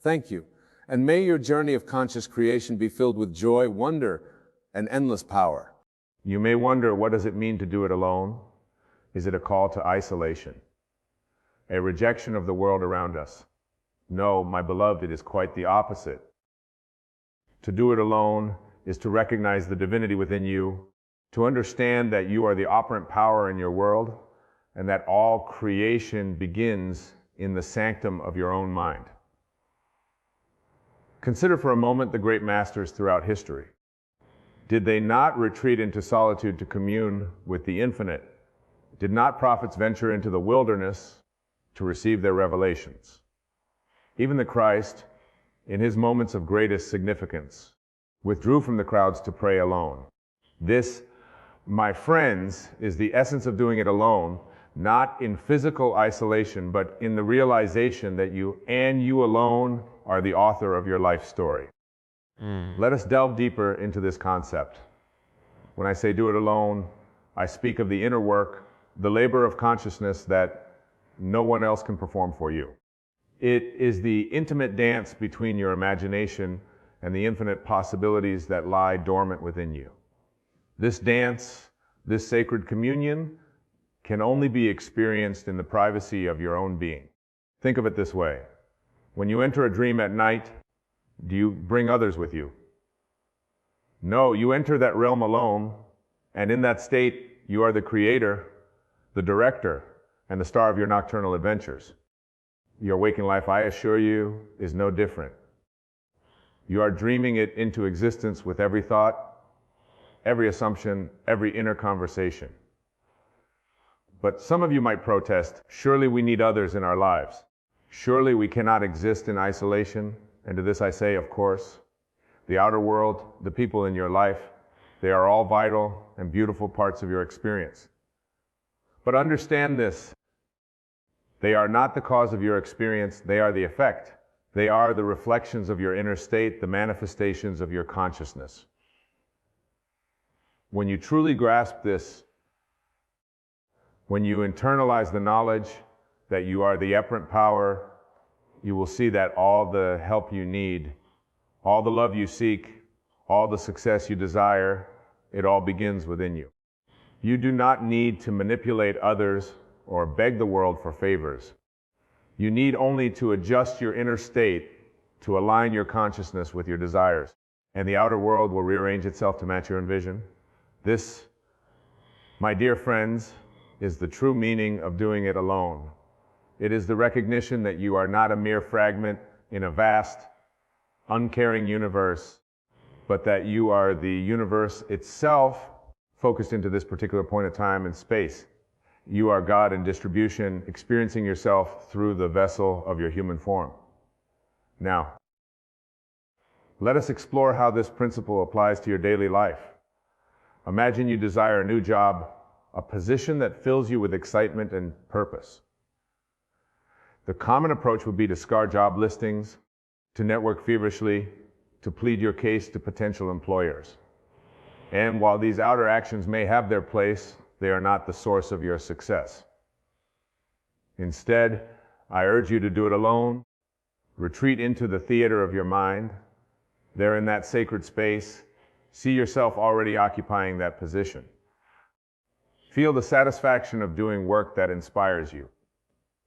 Thank you, and may your journey of conscious creation be filled with joy, wonder, and endless power. You may wonder, what does it mean to do it alone? Is it a call to isolation? A rejection of the world around us? No, my beloved, it is quite the opposite. To do it alone is to recognize the divinity within you, to understand that you are the operant power in your world, and that all creation begins in the sanctum of your own mind. Consider for a moment the great masters throughout history. Did they not retreat into solitude to commune with the infinite? Did not prophets venture into the wilderness to receive their revelations? Even the Christ, in his moments of greatest significance, withdrew from the crowds to pray alone. This, my friends, is the essence of doing it alone, not in physical isolation, but in the realization that you and you alone are the author of your life story. Let us delve deeper into this concept. When I say do it alone, I speak of the inner work, the labor of consciousness that no one else can perform for you. It is the intimate dance between your imagination and the infinite possibilities that lie dormant within you. This dance, this sacred communion, can only be experienced in the privacy of your own being. Think of it this way. When you enter a dream at night, do you bring others with you? No, you enter that realm alone, and in that state, you are the creator, the director, and the star of your nocturnal adventures. Your waking life, I assure you, is no different. You are dreaming it into existence with every thought, every assumption, every inner conversation. But some of you might protest, surely we need others in our lives. Surely we cannot exist in isolation. And to this I say, of course, the outer world, the people in your life, they are all vital and beautiful parts of your experience. But understand this, they are not the cause of your experience, they are the effect. They are the reflections of your inner state, the manifestations of your consciousness. When you truly grasp this, when you internalize the knowledge that you are the operant power, you will see that all the help you need, all the love you seek, all the success you desire, it all begins within you. You do not need to manipulate others or beg the world for favors. You need only to adjust your inner state to align your consciousness with your desires, and the outer world will rearrange itself to match your vision. This, my dear friends, is the true meaning of doing it alone. It is the recognition that you are not a mere fragment in a vast, uncaring universe, but that you are the universe itself focused into this particular point of time and space. You are God in distribution, experiencing yourself through the vessel of your human form. Now, let us explore how this principle applies to your daily life. Imagine you desire a new job, a position that fills you with excitement and purpose. The common approach would be to scour job listings, to network feverishly, to plead your case to potential employers. And while these outer actions may have their place, they are not the source of your success. Instead, I urge you to do it alone. Retreat into the theater of your mind. There in that sacred space, see yourself already occupying that position. Feel the satisfaction of doing work that inspires you.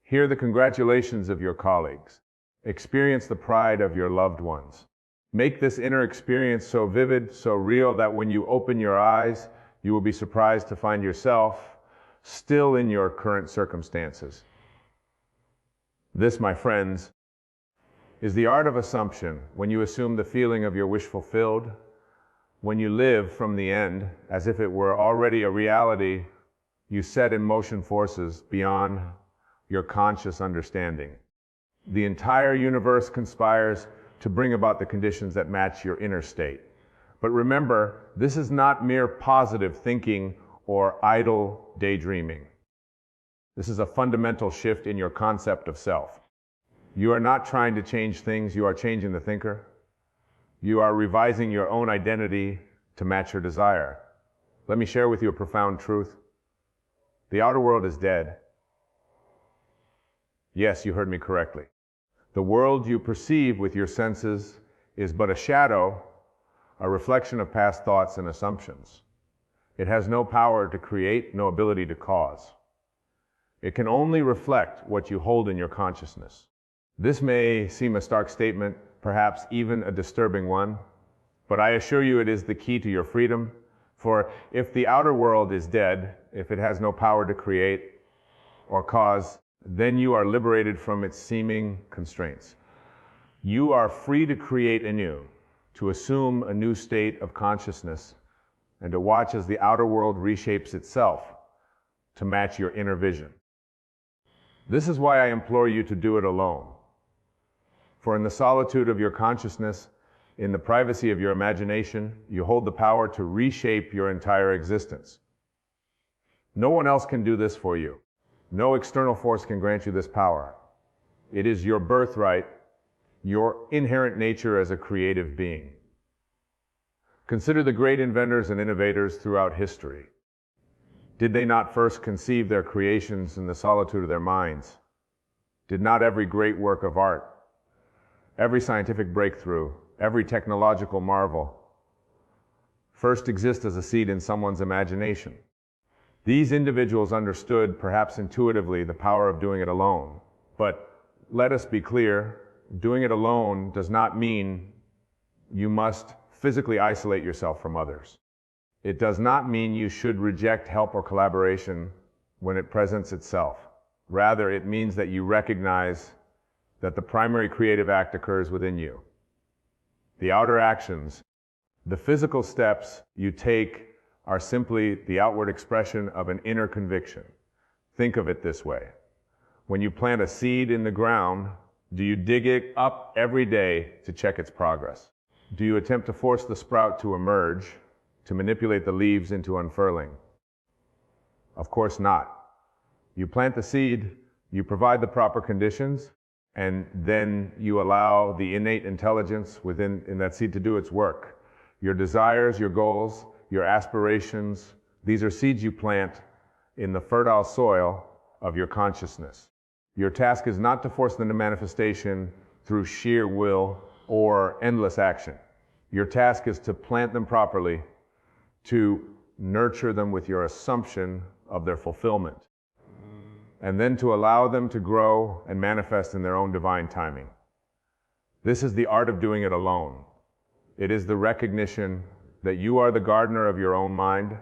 Hear the congratulations of your colleagues. Experience the pride of your loved ones. Make this inner experience so vivid, so real, that when you open your eyes, you will be surprised to find yourself still in your current circumstances. This, my friends, is the art of assumption, when you assume the feeling of your wish fulfilled, when you live from the end as if it were already a reality. You set in motion forces beyond your conscious understanding. The entire universe conspires to bring about the conditions that match your inner state. But remember, this is not mere positive thinking or idle daydreaming. This is a fundamental shift in your concept of self. You are not trying to change things, you are changing the thinker. You are revising your own identity to match your desire. Let me share with you a profound truth. The outer world is dead. Yes, you heard me correctly. The world you perceive with your senses is but a shadow, a reflection of past thoughts and assumptions. It has no power to create, no ability to cause. It can only reflect what you hold in your consciousness. This may seem a stark statement, perhaps even a disturbing one, but I assure you it is the key to your freedom. For if the outer world is dead, if it has no power to create or cause, then you are liberated from its seeming constraints. You are free to create anew, to assume a new state of consciousness, and to watch as the outer world reshapes itself to match your inner vision. This is why I implore you to do it alone. For in the solitude of your consciousness, in the privacy of your imagination, you hold the power to reshape your entire existence. No one else can do this for you. No external force can grant you this power. It is your birthright, your inherent nature as a creative being. Consider the great inventors and innovators throughout history. Did they not first conceive their creations in the solitude of their minds? Did not every great work of art, every scientific breakthrough, every technological marvel first exist as a seed in someone's imagination? These individuals understood, perhaps intuitively, the power of doing it alone. But let us be clear, doing it alone does not mean you must physically isolate yourself from others. It does not mean you should reject help or collaboration when it presents itself. Rather, it means that you recognize that the primary creative act occurs within you. The outer actions, the physical steps you take, are simply the outward expression of an inner conviction. Think of it this way. When you plant a seed in the ground, do you dig it up every day to check its progress? Do you attempt to force the sprout to emerge, to manipulate the leaves into unfurling? Of course not. You plant the seed, you provide the proper conditions, and then you allow the innate intelligence within that seed to do its work. Your desires, your goals, your aspirations, these are seeds you plant in the fertile soil of your consciousness. Your task is not to force them to manifestation through sheer will or endless action. Your task is to plant them properly, to nurture them with your assumption of their fulfillment, and then to allow them to grow and manifest in their own divine timing. This is the art of doing it alone. It is the recognition that you are the gardener of your own mind,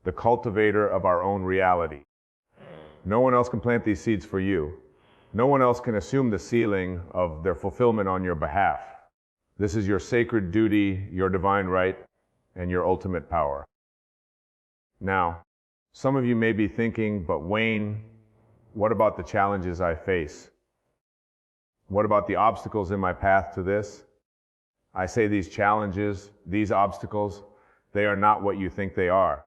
the cultivator of our own reality. No one else can plant these seeds for you. No one else can assume the sealing of their fulfillment on your behalf. This is your sacred duty, your divine right, and your ultimate power. Now, Some of you may be thinking, but Wayne, what about the challenges I face? What about the obstacles in my path to this? I say these challenges, these obstacles, they are not what you think they are.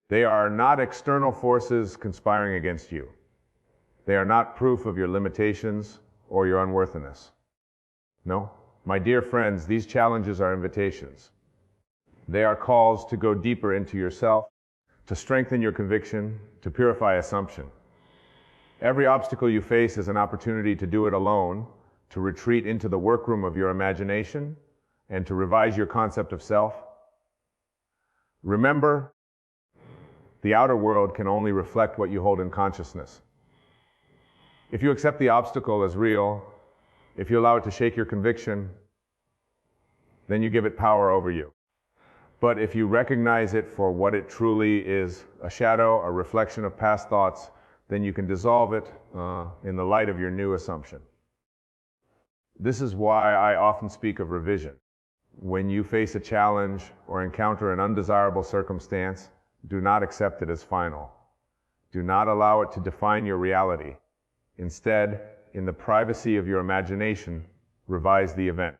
They are not external forces conspiring against you. They are not proof of your limitations or your unworthiness. No, my dear friends, these challenges are invitations. They are calls to go deeper into yourself, to strengthen your conviction, to purify assumption. Every obstacle you face is an opportunity to do it alone, to retreat into the workroom of your imagination, and to revise your concept of self. Remember, the outer world can only reflect what you hold in consciousness. If you accept the obstacle as real, if you allow it to shake your conviction, then you give it power over you. But if you recognize it for what it truly is, a shadow, a reflection of past thoughts, then you can dissolve it in the light of your new assumption. This is why I often speak of revision. When you face a challenge or encounter an undesirable circumstance, do not accept it as final. Do not allow it to define your reality. Instead, in the privacy of your imagination, revise the event.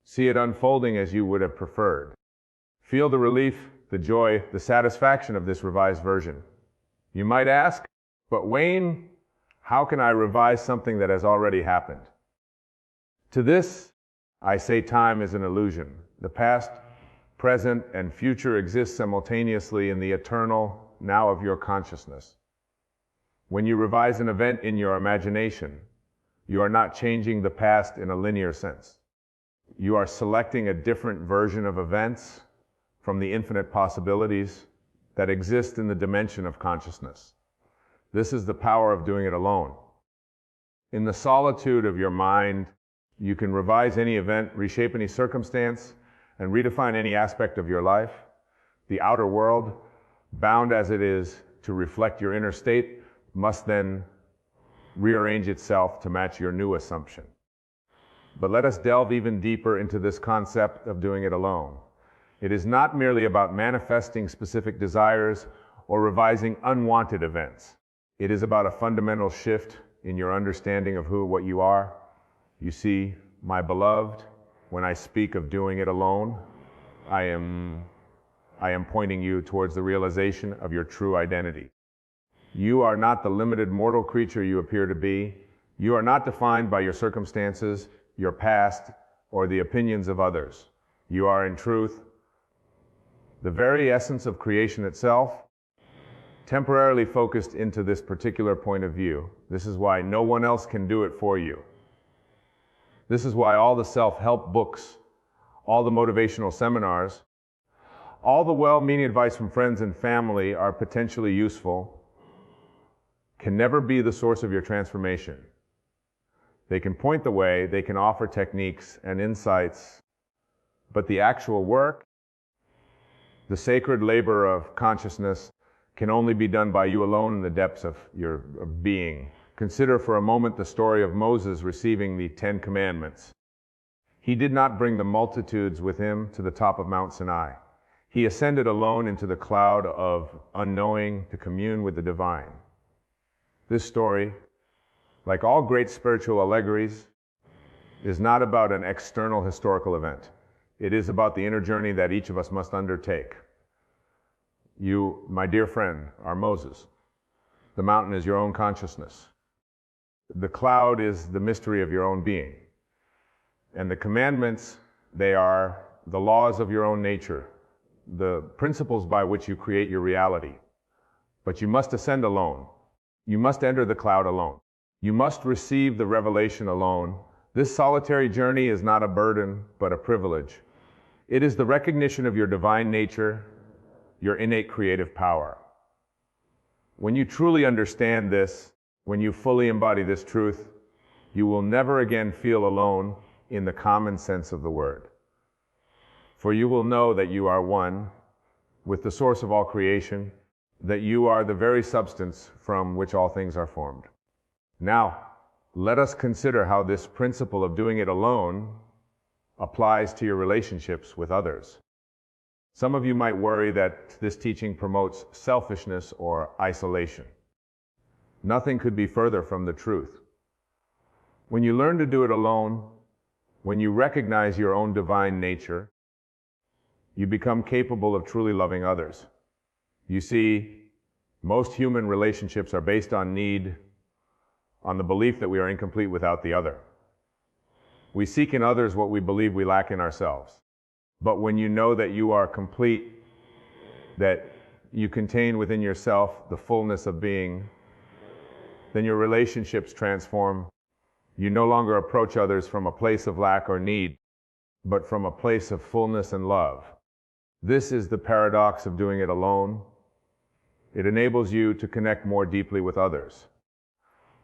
See it unfolding as you would have preferred. Feel the relief, the joy, the satisfaction of this revised version. You might ask, but Wayne, how can I revise something that has already happened? To this, I say time is an illusion. The past, present, and future exist simultaneously in the eternal now of your consciousness. When you revise an event in your imagination, you are not changing the past in a linear sense. You are selecting a different version of events from the infinite possibilities that exist in the dimension of consciousness. This is the power of doing it alone. In the solitude of your mind, you can revise any event, reshape any circumstance, and redefine any aspect of your life. The outer world, bound as it is to reflect your inner state, must then rearrange itself to match your new assumption. But let us delve even deeper into this concept of doing it alone. It is not merely about manifesting specific desires or revising unwanted events. It is about a fundamental shift in your understanding of what you are. You see, my beloved, when I speak of doing it alone, I am pointing you towards the realization of your true identity. You are not the limited mortal creature you appear to be. You are not defined by your circumstances, your past, or the opinions of others. You are, in truth, the very essence of creation itself, temporarily focused into this particular point of view. This is why no one else can do it for you. This is why all the self-help books, all the motivational seminars, all the well-meaning advice from friends and family are potentially useful, can never be the source of your transformation. They can point the way, they can offer techniques and insights, but the actual work, the sacred labor of consciousness, can only be done by you alone in the depths of your being. Consider for a moment the story of Moses receiving the 10 Commandments. He did not bring the multitudes with him to the top of Mount Sinai. He ascended alone into the cloud of unknowing to commune with the divine. This story, like all great spiritual allegories, is not about an external historical event. It is about the inner journey that each of us must undertake. You, my dear friend, are Moses. The mountain is your own consciousness. The cloud is the mystery of your own being. And the commandments, they are the laws of your own nature, the principles by which you create your reality. But you must ascend alone. You must enter the cloud alone. You must receive the revelation alone. This solitary journey is not a burden, but a privilege. It is the recognition of your divine nature, your innate creative power. When you truly understand this, when you fully embody this truth, you will never again feel alone in the common sense of the word. For you will know that you are one with the source of all creation, that you are the very substance from which all things are formed. Now, let us consider how this principle of doing it alone applies to your relationships with others. Some of you might worry that this teaching promotes selfishness or isolation. Nothing could be further from the truth. When you learn to do it alone, when you recognize your own divine nature, you become capable of truly loving others. You see, most human relationships are based on need, on the belief that we are incomplete without the other. We seek in others what we believe we lack in ourselves. But when you know that you are complete, that you contain within yourself the fullness of being, then your relationships transform. You no longer approach others from a place of lack or need, but from a place of fullness and love. This is the paradox of doing it alone. It enables you to connect more deeply with others.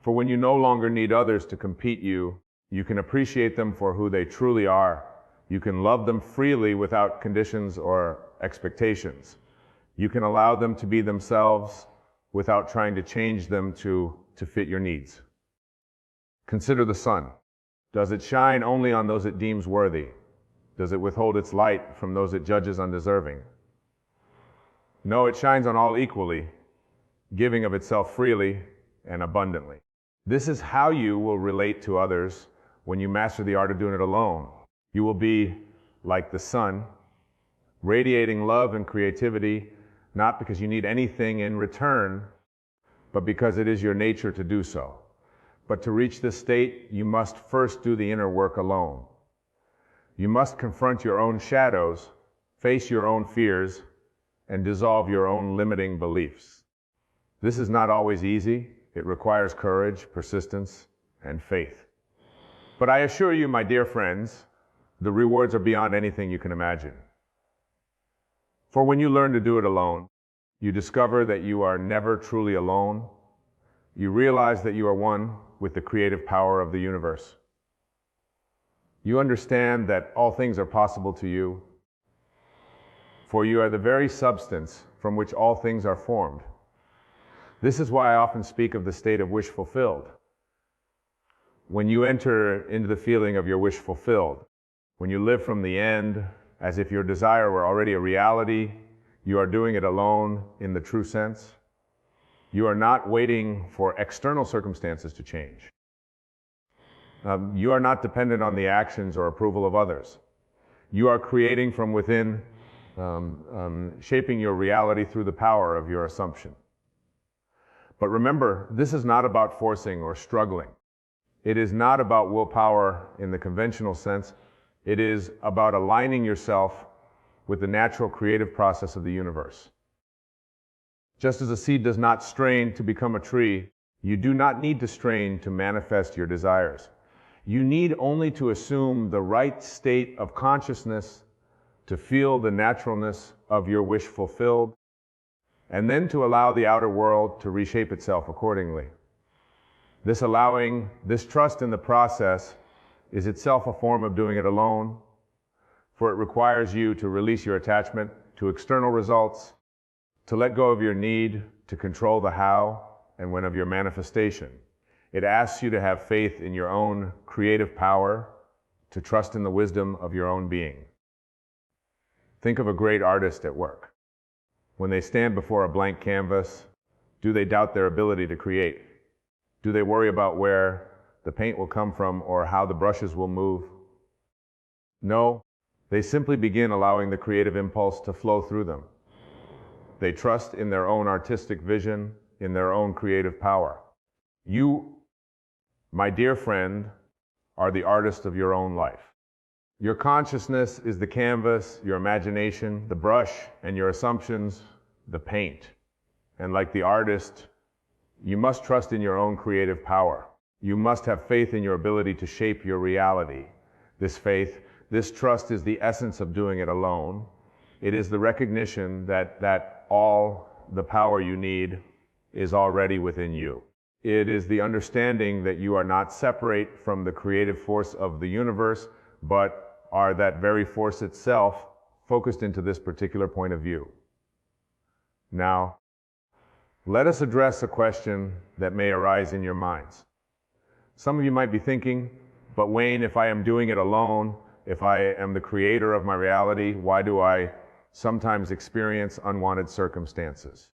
For when you no longer need others to compete you can appreciate them for who they truly are. You can love them freely without conditions or expectations. You can allow them to be themselves without trying to change them to fit your needs. Consider the sun. Does it shine only on those it deems worthy? Does it withhold its light from those it judges undeserving? No, it shines on all equally, giving of itself freely and abundantly. This is how you will relate to others when you master the art of doing it alone. You will be like the sun, radiating love and creativity, not because you need anything in return, but because it is your nature to do so. But to reach this state, you must first do the inner work alone. You must confront your own shadows, face your own fears, and dissolve your own limiting beliefs. This is not always easy. It requires courage, persistence, and faith. But I assure you, my dear friends, the rewards are beyond anything you can imagine. For when you learn to do it alone, you discover that you are never truly alone. You realize that you are one with the creative power of the universe. You understand that all things are possible to you, for you are the very substance from which all things are formed. This is why I often speak of the state of wish fulfilled. When you enter into the feeling of your wish fulfilled, when you live from the end as if your desire were already a reality, you are doing it alone in the true sense. You are not waiting for external circumstances to change. You are not dependent on the actions or approval of others. You are creating from within, shaping your reality through the power of your assumption. But remember, this is not about forcing or struggling. It is not about willpower in the conventional sense. It is about aligning yourself with the natural creative process of the universe. Just as a seed does not strain to become a tree, you do not need to strain to manifest your desires. You need only to assume the right state of consciousness to feel the naturalness of your wish fulfilled, and then to allow the outer world to reshape itself accordingly. This trust in the process is itself a form of doing it alone, for it requires you to release your attachment to external results, to let go of your need to control the how and when of your manifestation. It asks you to have faith in your own creative power, to trust in the wisdom of your own being. Think of a great artist at work. When they stand before a blank canvas, do they doubt their ability to create? Do they worry about where the paint will come from or how the brushes will move? No, they simply begin allowing the creative impulse to flow through them. They trust in their own artistic vision, in their own creative power. You, my dear friend, are the artist of your own life. Your consciousness is the canvas, your imagination, the brush, and your assumptions, the paint. And like the artist, you must trust in your own creative power. You must have faith in your ability to shape your reality. This faith, this trust is the essence of doing it alone. It is the recognition that all the power you need is already within you. It is the understanding that you are not separate from the creative force of the universe, but are that very force itself focused into this particular point of view. Now, let us address a question that may arise in your minds. Some of you might be thinking, but Wayne, if I am doing it alone, if I am the creator of my reality, why do I sometimes experience unwanted circumstances.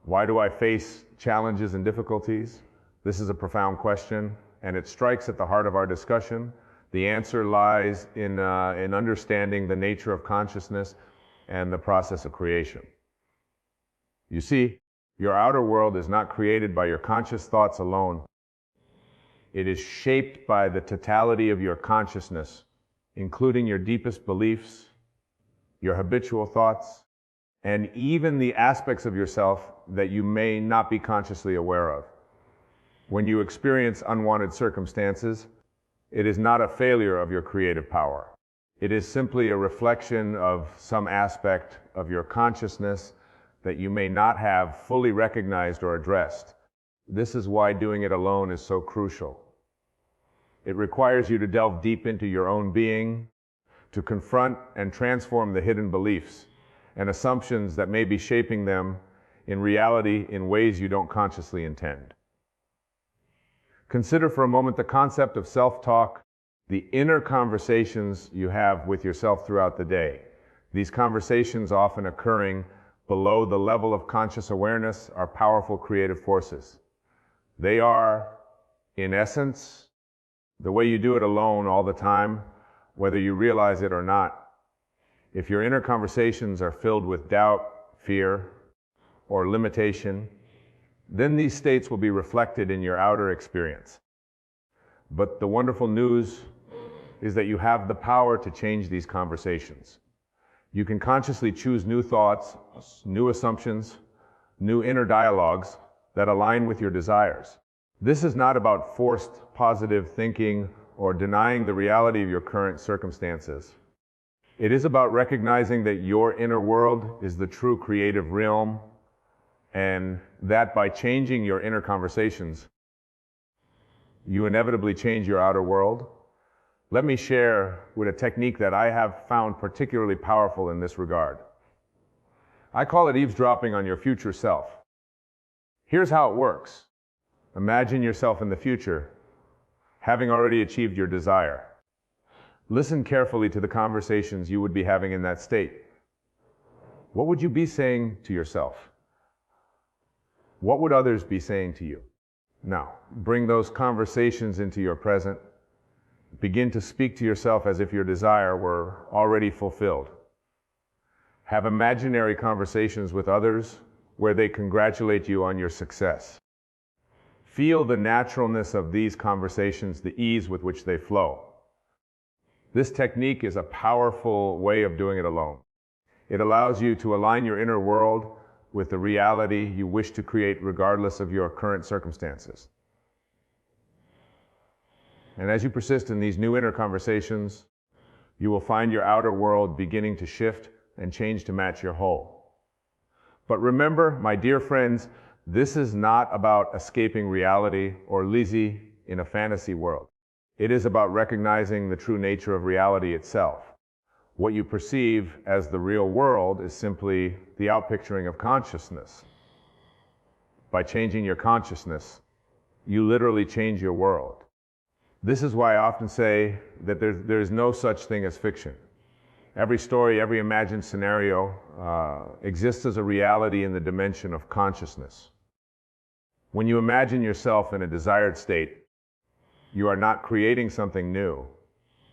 Why do I face challenges and difficulties? This is a profound question, and it strikes at the heart of our discussion. The answer lies in understanding the nature of consciousness and the process of creation. You see, your outer world is not created by your conscious thoughts alone. It is shaped by the totality of your consciousness, including your deepest beliefs, your habitual thoughts, and even the aspects of yourself that you may not be consciously aware of. When you experience unwanted circumstances, it is not a failure of your creative power. It is simply a reflection of some aspect of your consciousness that you may not have fully recognized or addressed. This is why doing it alone is so crucial. It requires you to delve deep into your own being, to confront and transform the hidden beliefs and assumptions that may be shaping them in reality in ways you don't consciously intend. Consider for a moment the concept of self-talk, the inner conversations you have with yourself throughout the day. These conversations, often occurring below the level of conscious awareness, are powerful creative forces. They are, in essence, the way you do it alone all the time, whether you realize it or not. If your inner conversations are filled with doubt, fear, or limitation, then these states will be reflected in your outer experience. But the wonderful news is that you have the power to change these conversations. You can consciously choose new thoughts, new assumptions, new inner dialogues that align with your desires. This is not about forced positive thinking or denying the reality of your current circumstances. It is about recognizing that your inner world is the true creative realm, and that by changing your inner conversations, you inevitably change your outer world. Let me share with a technique that I have found particularly powerful in this regard. I call it eavesdropping on your future self. Here's how it works. Imagine yourself in the future, having already achieved your desire. Listen carefully to the conversations you would be having in that state. What would you be saying to yourself? What would others be saying to you? Now, bring those conversations into your present. Begin to speak to yourself as if your desire were already fulfilled. Have imaginary conversations with others where they congratulate you on your success. Feel the naturalness of these conversations, the ease with which they flow. This technique is a powerful way of doing it alone. It allows you to align your inner world with the reality you wish to create regardless of your current circumstances. And as you persist in these new inner conversations, you will find your outer world beginning to shift and change to match your whole. But remember, my dear friends, this is not about escaping reality or living in a fantasy world. It is about recognizing the true nature of reality itself. What you perceive as the real world is simply the outpicturing of consciousness. By changing your consciousness, you literally change your world. This is why I often say that there is no such thing as fiction. Every story, every imagined scenario exists as a reality in the dimension of consciousness. When you imagine yourself in a desired state, you are not creating something new.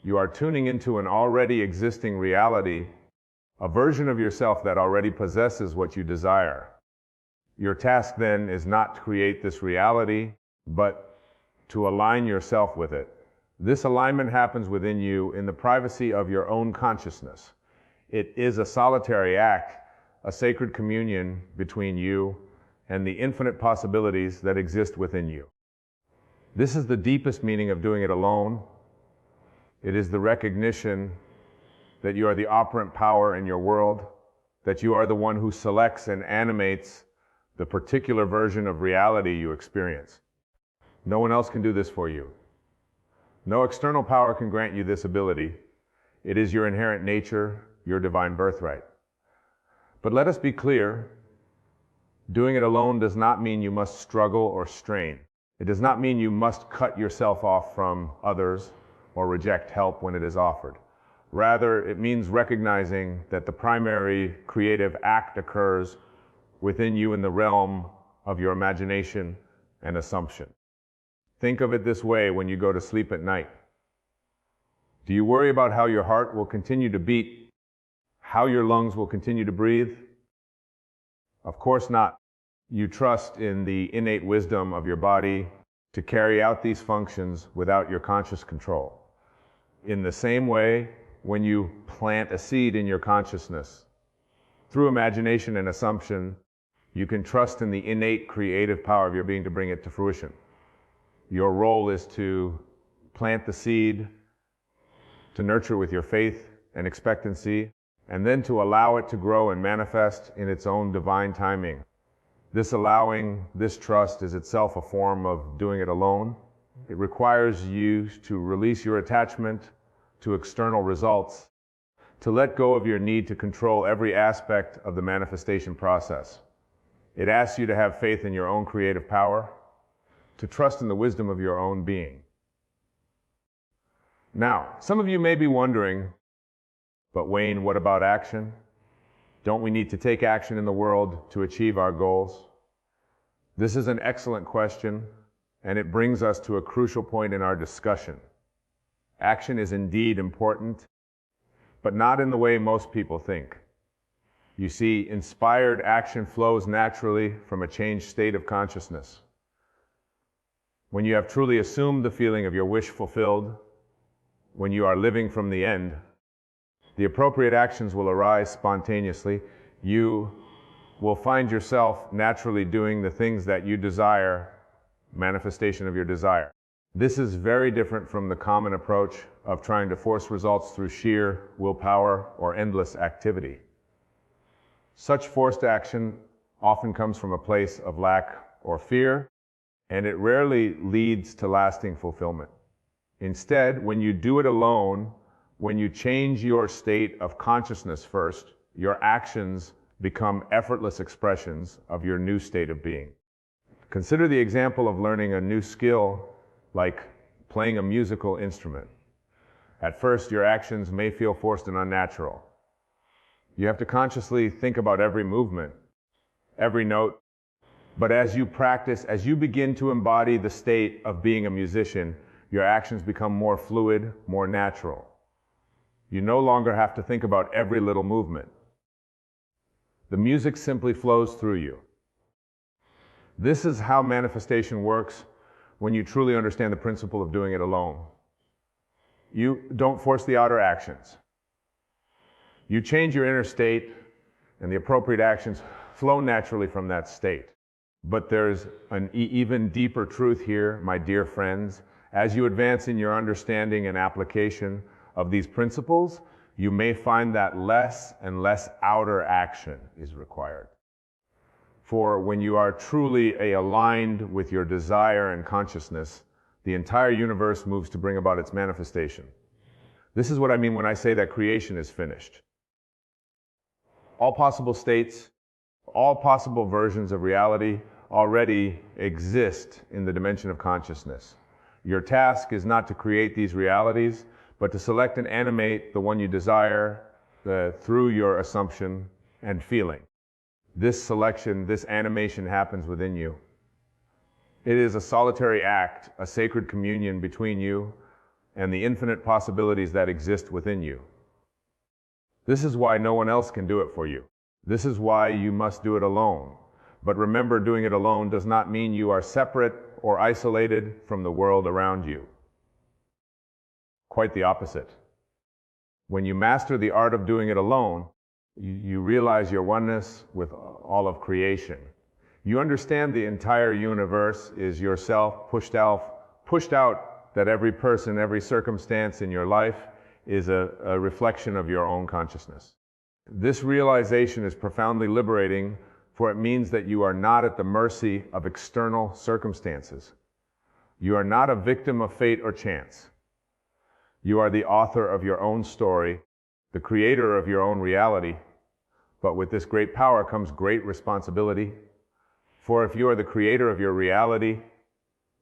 You are tuning into an already existing reality, a version of yourself that already possesses what you desire. Your task then is not to create this reality, but to align yourself with it. This alignment happens within you in the privacy of your own consciousness. It is a solitary act, a sacred communion between you and the infinite possibilities that exist within you. This is the deepest meaning of doing it alone. It is the recognition that you are the operant power in your world, that you are the one who selects and animates the particular version of reality you experience. No one else can do this for you. No external power can grant you this ability. It is your inherent nature, your divine birthright. But let us be clear, doing it alone does not mean you must struggle or strain. It does not mean you must cut yourself off from others or reject help when it is offered. Rather, it means recognizing that the primary creative act occurs within you in the realm of your imagination and assumption. Think of it this way when you go to sleep at night. Do you worry about how your heart will continue to beat, how your lungs will continue to breathe? Of course not. You trust in the innate wisdom of your body to carry out these functions without your conscious control. In the same way, when you plant a seed in your consciousness, through imagination and assumption, you can trust in the innate creative power of your being to bring it to fruition. Your role is to plant the seed, to nurture with your faith and expectancy, and then to allow it to grow and manifest in its own divine timing. This allowing, this trust is itself a form of doing it alone. It requires you to release your attachment to external results, to let go of your need to control every aspect of the manifestation process. It asks you to have faith in your own creative power, to trust in the wisdom of your own being. Now, some of you may be wondering, but Wayne, what about action? Don't we need to take action in the world to achieve our goals? This is an excellent question, and it brings us to a crucial point in our discussion. Action is indeed important, but not in the way most people think. You see, inspired action flows naturally from a changed state of consciousness. When you have truly assumed the feeling of your wish fulfilled, when you are living from the end, the appropriate actions will arise spontaneously. You will find yourself naturally doing the things that you desire, manifestation of your desire. This is very different from the common approach of trying to force results through sheer willpower or endless activity. Such forced action often comes from a place of lack or fear, and it rarely leads to lasting fulfillment. Instead, when you do it alone, when you change your state of consciousness first, your actions become effortless expressions of your new state of being. Consider the example of learning a new skill like playing a musical instrument. At first, your actions may feel forced and unnatural. You have to consciously think about every movement, every note. But as you practice, as you begin to embody the state of being a musician, your actions become more fluid, more natural. You no longer have to think about every little movement. The music simply flows through you. This is how manifestation works when you truly understand the principle of doing it alone. You don't force the outer actions. You change your inner state, and the appropriate actions flow naturally from that state. But there's an even deeper truth here, my dear friends. As you advance in your understanding and application of these principles, you may find that less and less outer action is required. For when you are truly aligned with your desire and consciousness, the entire universe moves to bring about its manifestation. This is what I mean when I say that creation is finished. All possible states, all possible versions of reality already exist in the dimension of consciousness. Your task is not to create these realities, but to select and animate the one you desire through your assumption and feeling. This selection, this animation happens within you. It is a solitary act, a sacred communion between you and the infinite possibilities that exist within you. This is why no one else can do it for you. This is why you must do it alone. But remember, doing it alone does not mean you are separate or isolated from the world around you. Quite the opposite. When you master the art of doing it alone, you realize your oneness with all of creation. You understand the entire universe is yourself pushed out, that every person, every circumstance in your life is a reflection of your own consciousness. This realization is profoundly liberating, for it means that you are not at the mercy of external circumstances. You are not a victim of fate or chance. You are the author of your own story, the creator of your own reality. But with this great power comes great responsibility. For if you are the creator of your reality,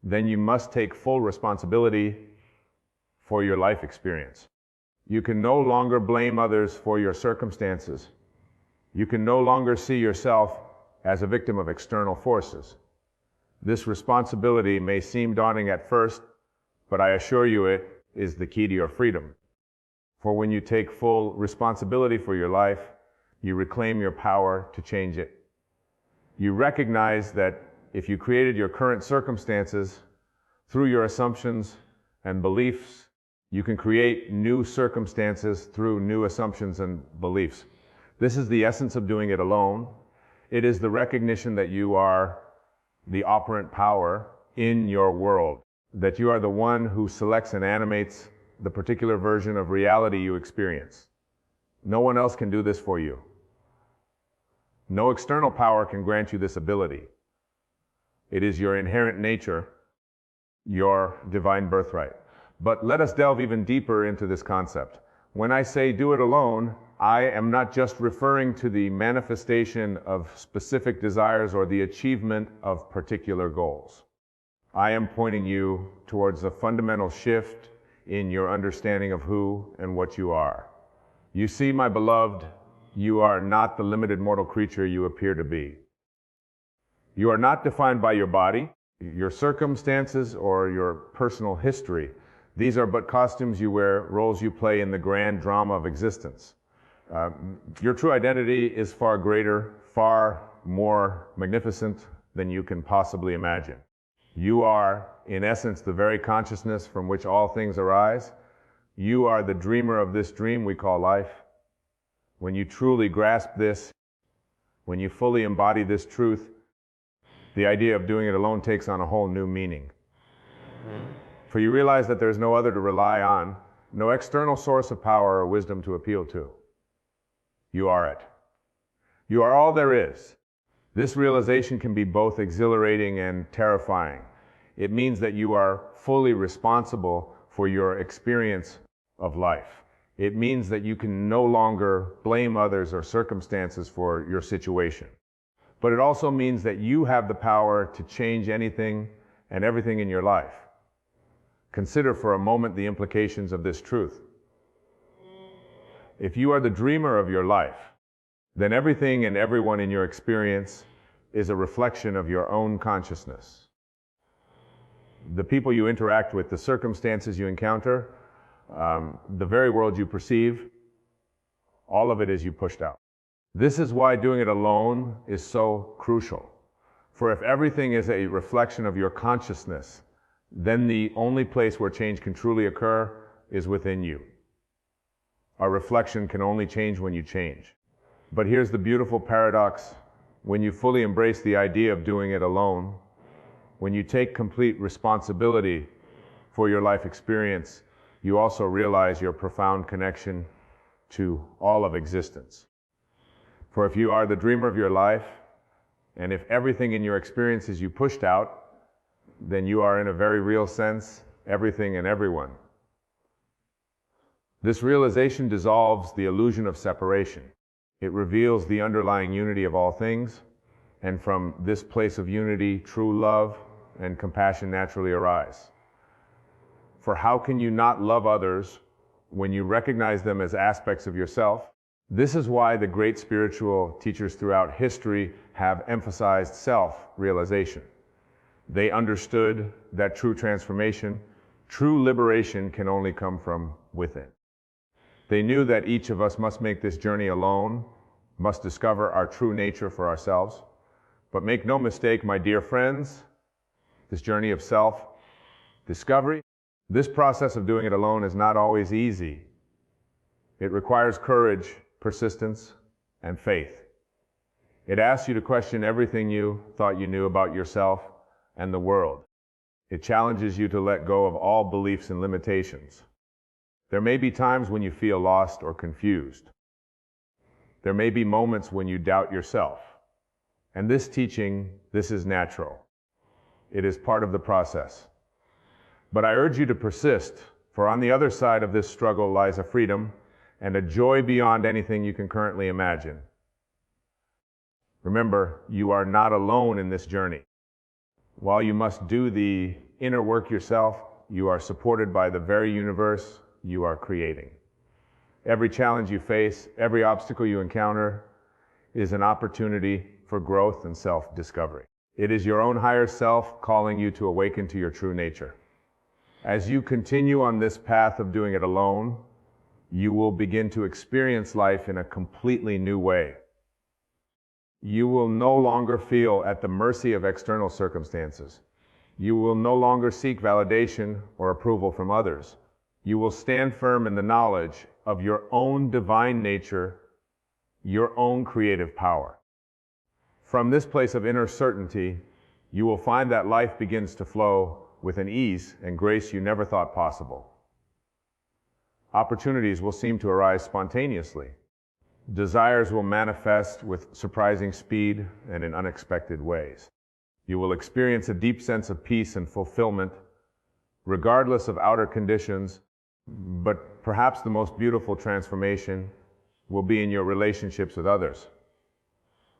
then you must take full responsibility for your life experience. You can no longer blame others for your circumstances. You can no longer see yourself as a victim of external forces. This responsibility may seem daunting at first, but I assure you it is the key to your freedom. For when you take full responsibility for your life, you reclaim your power to change it. You recognize that if you created your current circumstances through your assumptions and beliefs, you can create new circumstances through new assumptions and beliefs. This is the essence of doing it alone. It is the recognition that you are the operant power in your world, that you are the one who selects and animates the particular version of reality you experience. No one else can do this for you. No external power can grant you this ability. It is your inherent nature, your divine birthright. But let us delve even deeper into this concept. When I say do it alone, I am not just referring to the manifestation of specific desires or the achievement of particular goals. I am pointing you towards a fundamental shift in your understanding of who and what you are. You see, my beloved, you are not the limited mortal creature you appear to be. You are not defined by your body, your circumstances, or your personal history. These are but costumes you wear, roles you play in the grand drama of existence. Your true identity is far greater, far more magnificent than you can possibly imagine. You are, in essence, the very consciousness from which all things arise. You are the dreamer of this dream we call life. When you truly grasp this, when you fully embody this truth, the idea of doing it alone takes on a whole new meaning. For you realize that there is no other to rely on, no external source of power or wisdom to appeal to. You are it. You are all there is. This realization can be both exhilarating and terrifying. It means that you are fully responsible for your experience of life. It means that you can no longer blame others or circumstances for your situation. But it also means that you have the power to change anything and everything in your life. Consider for a moment the implications of this truth. If you are the dreamer of your life, then everything and everyone in your experience is a reflection of your own consciousness. The people you interact with, the circumstances you encounter, the very world you perceive, all of it is you pushed out. This is why doing it alone is so crucial. For if everything is a reflection of your consciousness, then the only place where change can truly occur is within you. Our reflection can only change when you change. But here's the beautiful paradox. When you fully embrace the idea of doing it alone, when you take complete responsibility for your life experience, you also realize your profound connection to all of existence. For if you are the dreamer of your life, and if everything in your experience is you pushed out, then you are in a very real sense everything and everyone. This realization dissolves the illusion of separation. It reveals the underlying unity of all things, and from this place of unity, true love and compassion naturally arise. For how can you not love others when you recognize them as aspects of yourself? This is why the great spiritual teachers throughout history have emphasized self-realization. They understood that true transformation, true liberation can only come from within. They knew that each of us must make this journey alone, must discover our true nature for ourselves. But make no mistake, my dear friends, this journey of self-discovery, this process of doing it alone is not always easy. It requires courage, persistence, and faith. It asks you to question everything you thought you knew about yourself and the world. It challenges you to let go of all beliefs and limitations. There may be times when you feel lost or confused. There may be moments when you doubt yourself. And this teaching, this is natural. It is part of the process. But I urge you to persist, for on the other side of this struggle lies a freedom and a joy beyond anything you can currently imagine. Remember, you are not alone in this journey. While you must do the inner work yourself, you are supported by the very universe you are creating. Every challenge you face, every obstacle you encounter is an opportunity for growth and self-discovery. It is your own higher self calling you to awaken to your true nature. As you continue on this path of doing it alone, you will begin to experience life in a completely new way. You will no longer feel at the mercy of external circumstances. You will no longer seek validation or approval from others. You will stand firm in the knowledge of your own divine nature, your own creative power. From this place of inner certainty, you will find that life begins to flow with an ease and grace you never thought possible. Opportunities will seem to arise spontaneously. Desires will manifest with surprising speed and in unexpected ways. You will experience a deep sense of peace and fulfillment, regardless of outer conditions, but perhaps the most beautiful transformation will be in your relationships with others.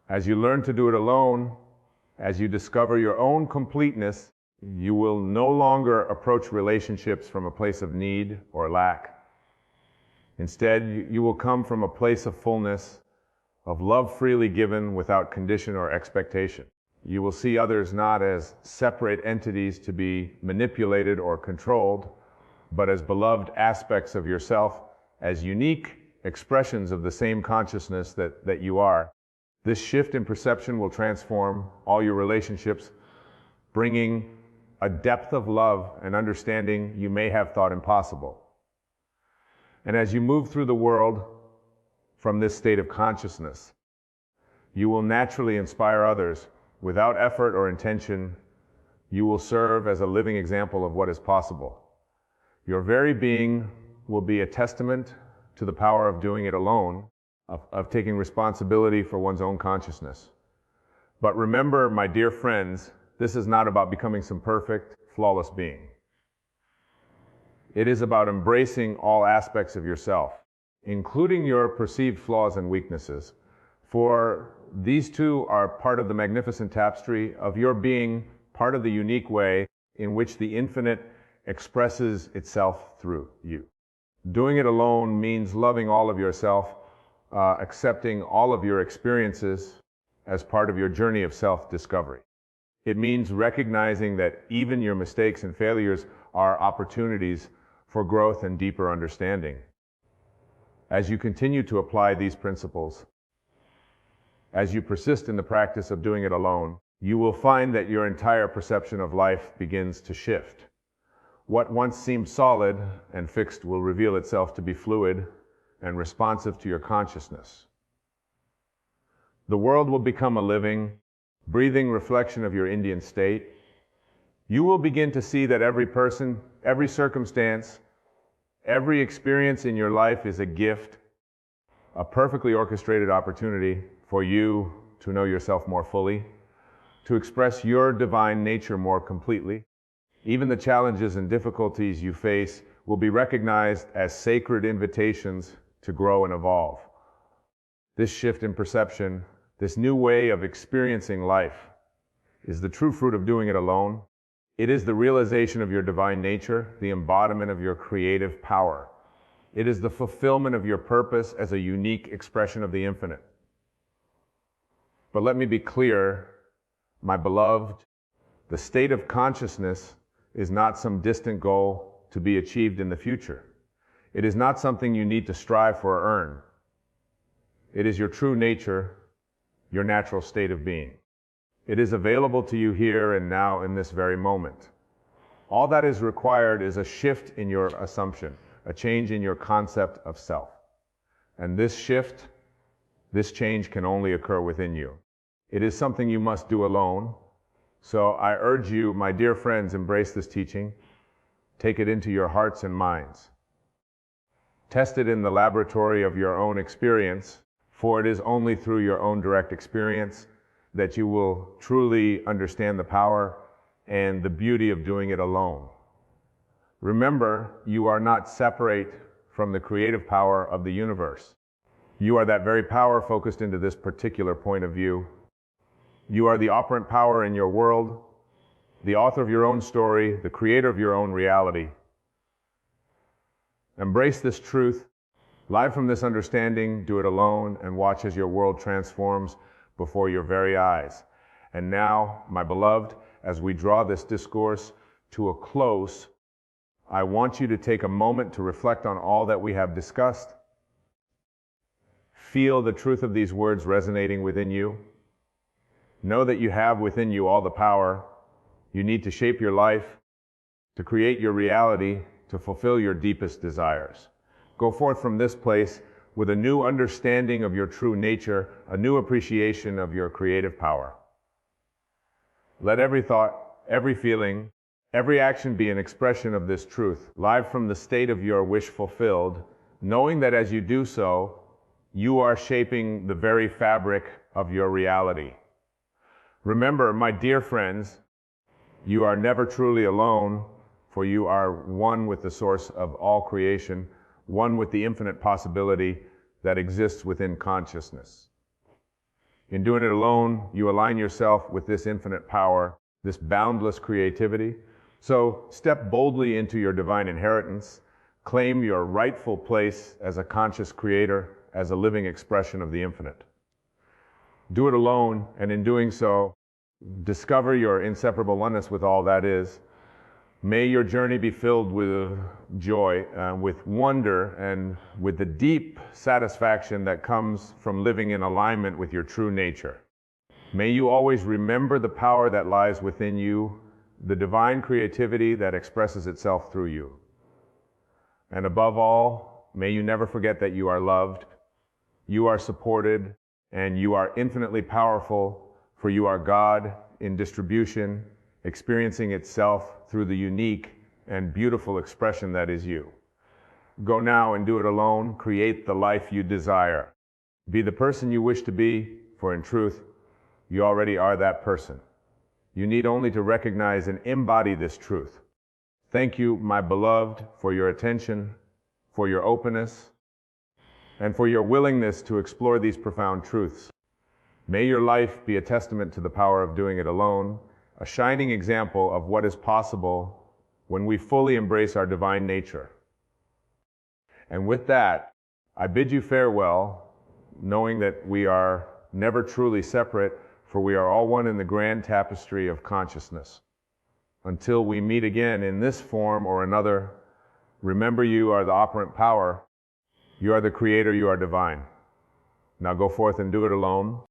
As you learn to do it alone, as you discover your own completeness, you will no longer approach relationships from a place of need or lack. Instead, you will come from a place of fullness, of love freely given without condition or expectation. You will see others not as separate entities to be manipulated or controlled, but as beloved aspects of yourself, as unique expressions of the same consciousness that you are. This shift in perception will transform all your relationships, bringing a depth of love and understanding you may have thought impossible. And as you move through the world from this state of consciousness, you will naturally inspire others. Without effort or intention, you will serve as a living example of what is possible. Your very being will be a testament to the power of doing it alone, of taking responsibility for one's own consciousness. But remember, my dear friends, this is not about becoming some perfect, flawless being. It is about embracing all aspects of yourself, including your perceived flaws and weaknesses, for these too are part of the magnificent tapestry of your being, part of the unique way in which the infinite expresses itself through you. Doing it alone means loving all of yourself, accepting all of your experiences as part of your journey of self-discovery. It means recognizing that even your mistakes and failures are opportunities for growth and deeper understanding. As you continue to apply these principles, as you persist in the practice of doing it alone, you will find that your entire perception of life begins to shift. What once seemed solid and fixed will reveal itself to be fluid and responsive to your consciousness. The world will become a living, breathing reflection of your Indian state. You will begin to see that every person, every circumstance, every experience in your life is a gift, a perfectly orchestrated opportunity for you to know yourself more fully, to express your divine nature more completely. Even the challenges and difficulties you face will be recognized as sacred invitations to grow and evolve. This shift in perception, this new way of experiencing life, is the true fruit of doing it alone. It is the realization of your divine nature, the embodiment of your creative power. It is the fulfillment of your purpose as a unique expression of the infinite. But let me be clear, my beloved, the state of consciousness is not some distant goal to be achieved in the future. It is not something you need to strive for or earn. It is your true nature, your natural state of being. It is available to you here and now in this very moment. All that is required is a shift in your assumption, a change in your concept of self. And this shift, this change can only occur within you. It is something you must do alone. So I urge you, my dear friends, embrace this teaching. Take it into your hearts and minds. Test it in the laboratory of your own experience, for it is only through your own direct experience that you will truly understand the power and the beauty of doing it alone. Remember, you are not separate from the creative power of the universe. You are that very power focused into this particular point of view. You are the operant power in your world, the author of your own story, the creator of your own reality. Embrace this truth, Live from this understanding, do it alone and watch as your world transforms before your very eyes. And now, my beloved, as we draw this discourse to a close, I want you to take a moment to reflect on all that we have discussed. Feel the truth of these words resonating within you. Know that you have within you all the power you need to shape your life, to create your reality, to fulfill your deepest desires. Go forth from this place with a new understanding of your true nature, a new appreciation of your creative power. Let every thought, every feeling, every action be an expression of this truth, live from the state of your wish fulfilled, knowing that as you do so, you are shaping the very fabric of your reality. Remember, my dear friends, you are never truly alone, for you are one with the source of all creation, one with the infinite possibility that exists within consciousness. In doing it alone, you align yourself with this infinite power, this boundless creativity. So step boldly into your divine inheritance, claim your rightful place as a conscious creator, as a living expression of the infinite. Do it alone, and in doing so, discover your inseparable oneness with all that is. May your journey be filled with joy, with wonder, and with the deep satisfaction that comes from living in alignment with your true nature. May you always remember the power that lies within you, the divine creativity that expresses itself through you. And above all, may you never forget that you are loved, you are supported, and you are infinitely powerful, for you are God in distribution, experiencing itself through the unique and beautiful expression that is you. Go now and do it alone. Create the life you desire. Be the person you wish to be, for in truth, you already are that person. You need only to recognize and embody this truth. Thank you, my beloved, for your attention, for your openness, and for your willingness to explore these profound truths. May your life be a testament to the power of doing it alone, a shining example of what is possible when we fully embrace our divine nature. And with that, I bid you farewell, knowing that we are never truly separate, for we are all one in the grand tapestry of consciousness. Until we meet again in this form or another, remember you are the operant power, you are the creator, you are divine. Now go forth and do it alone.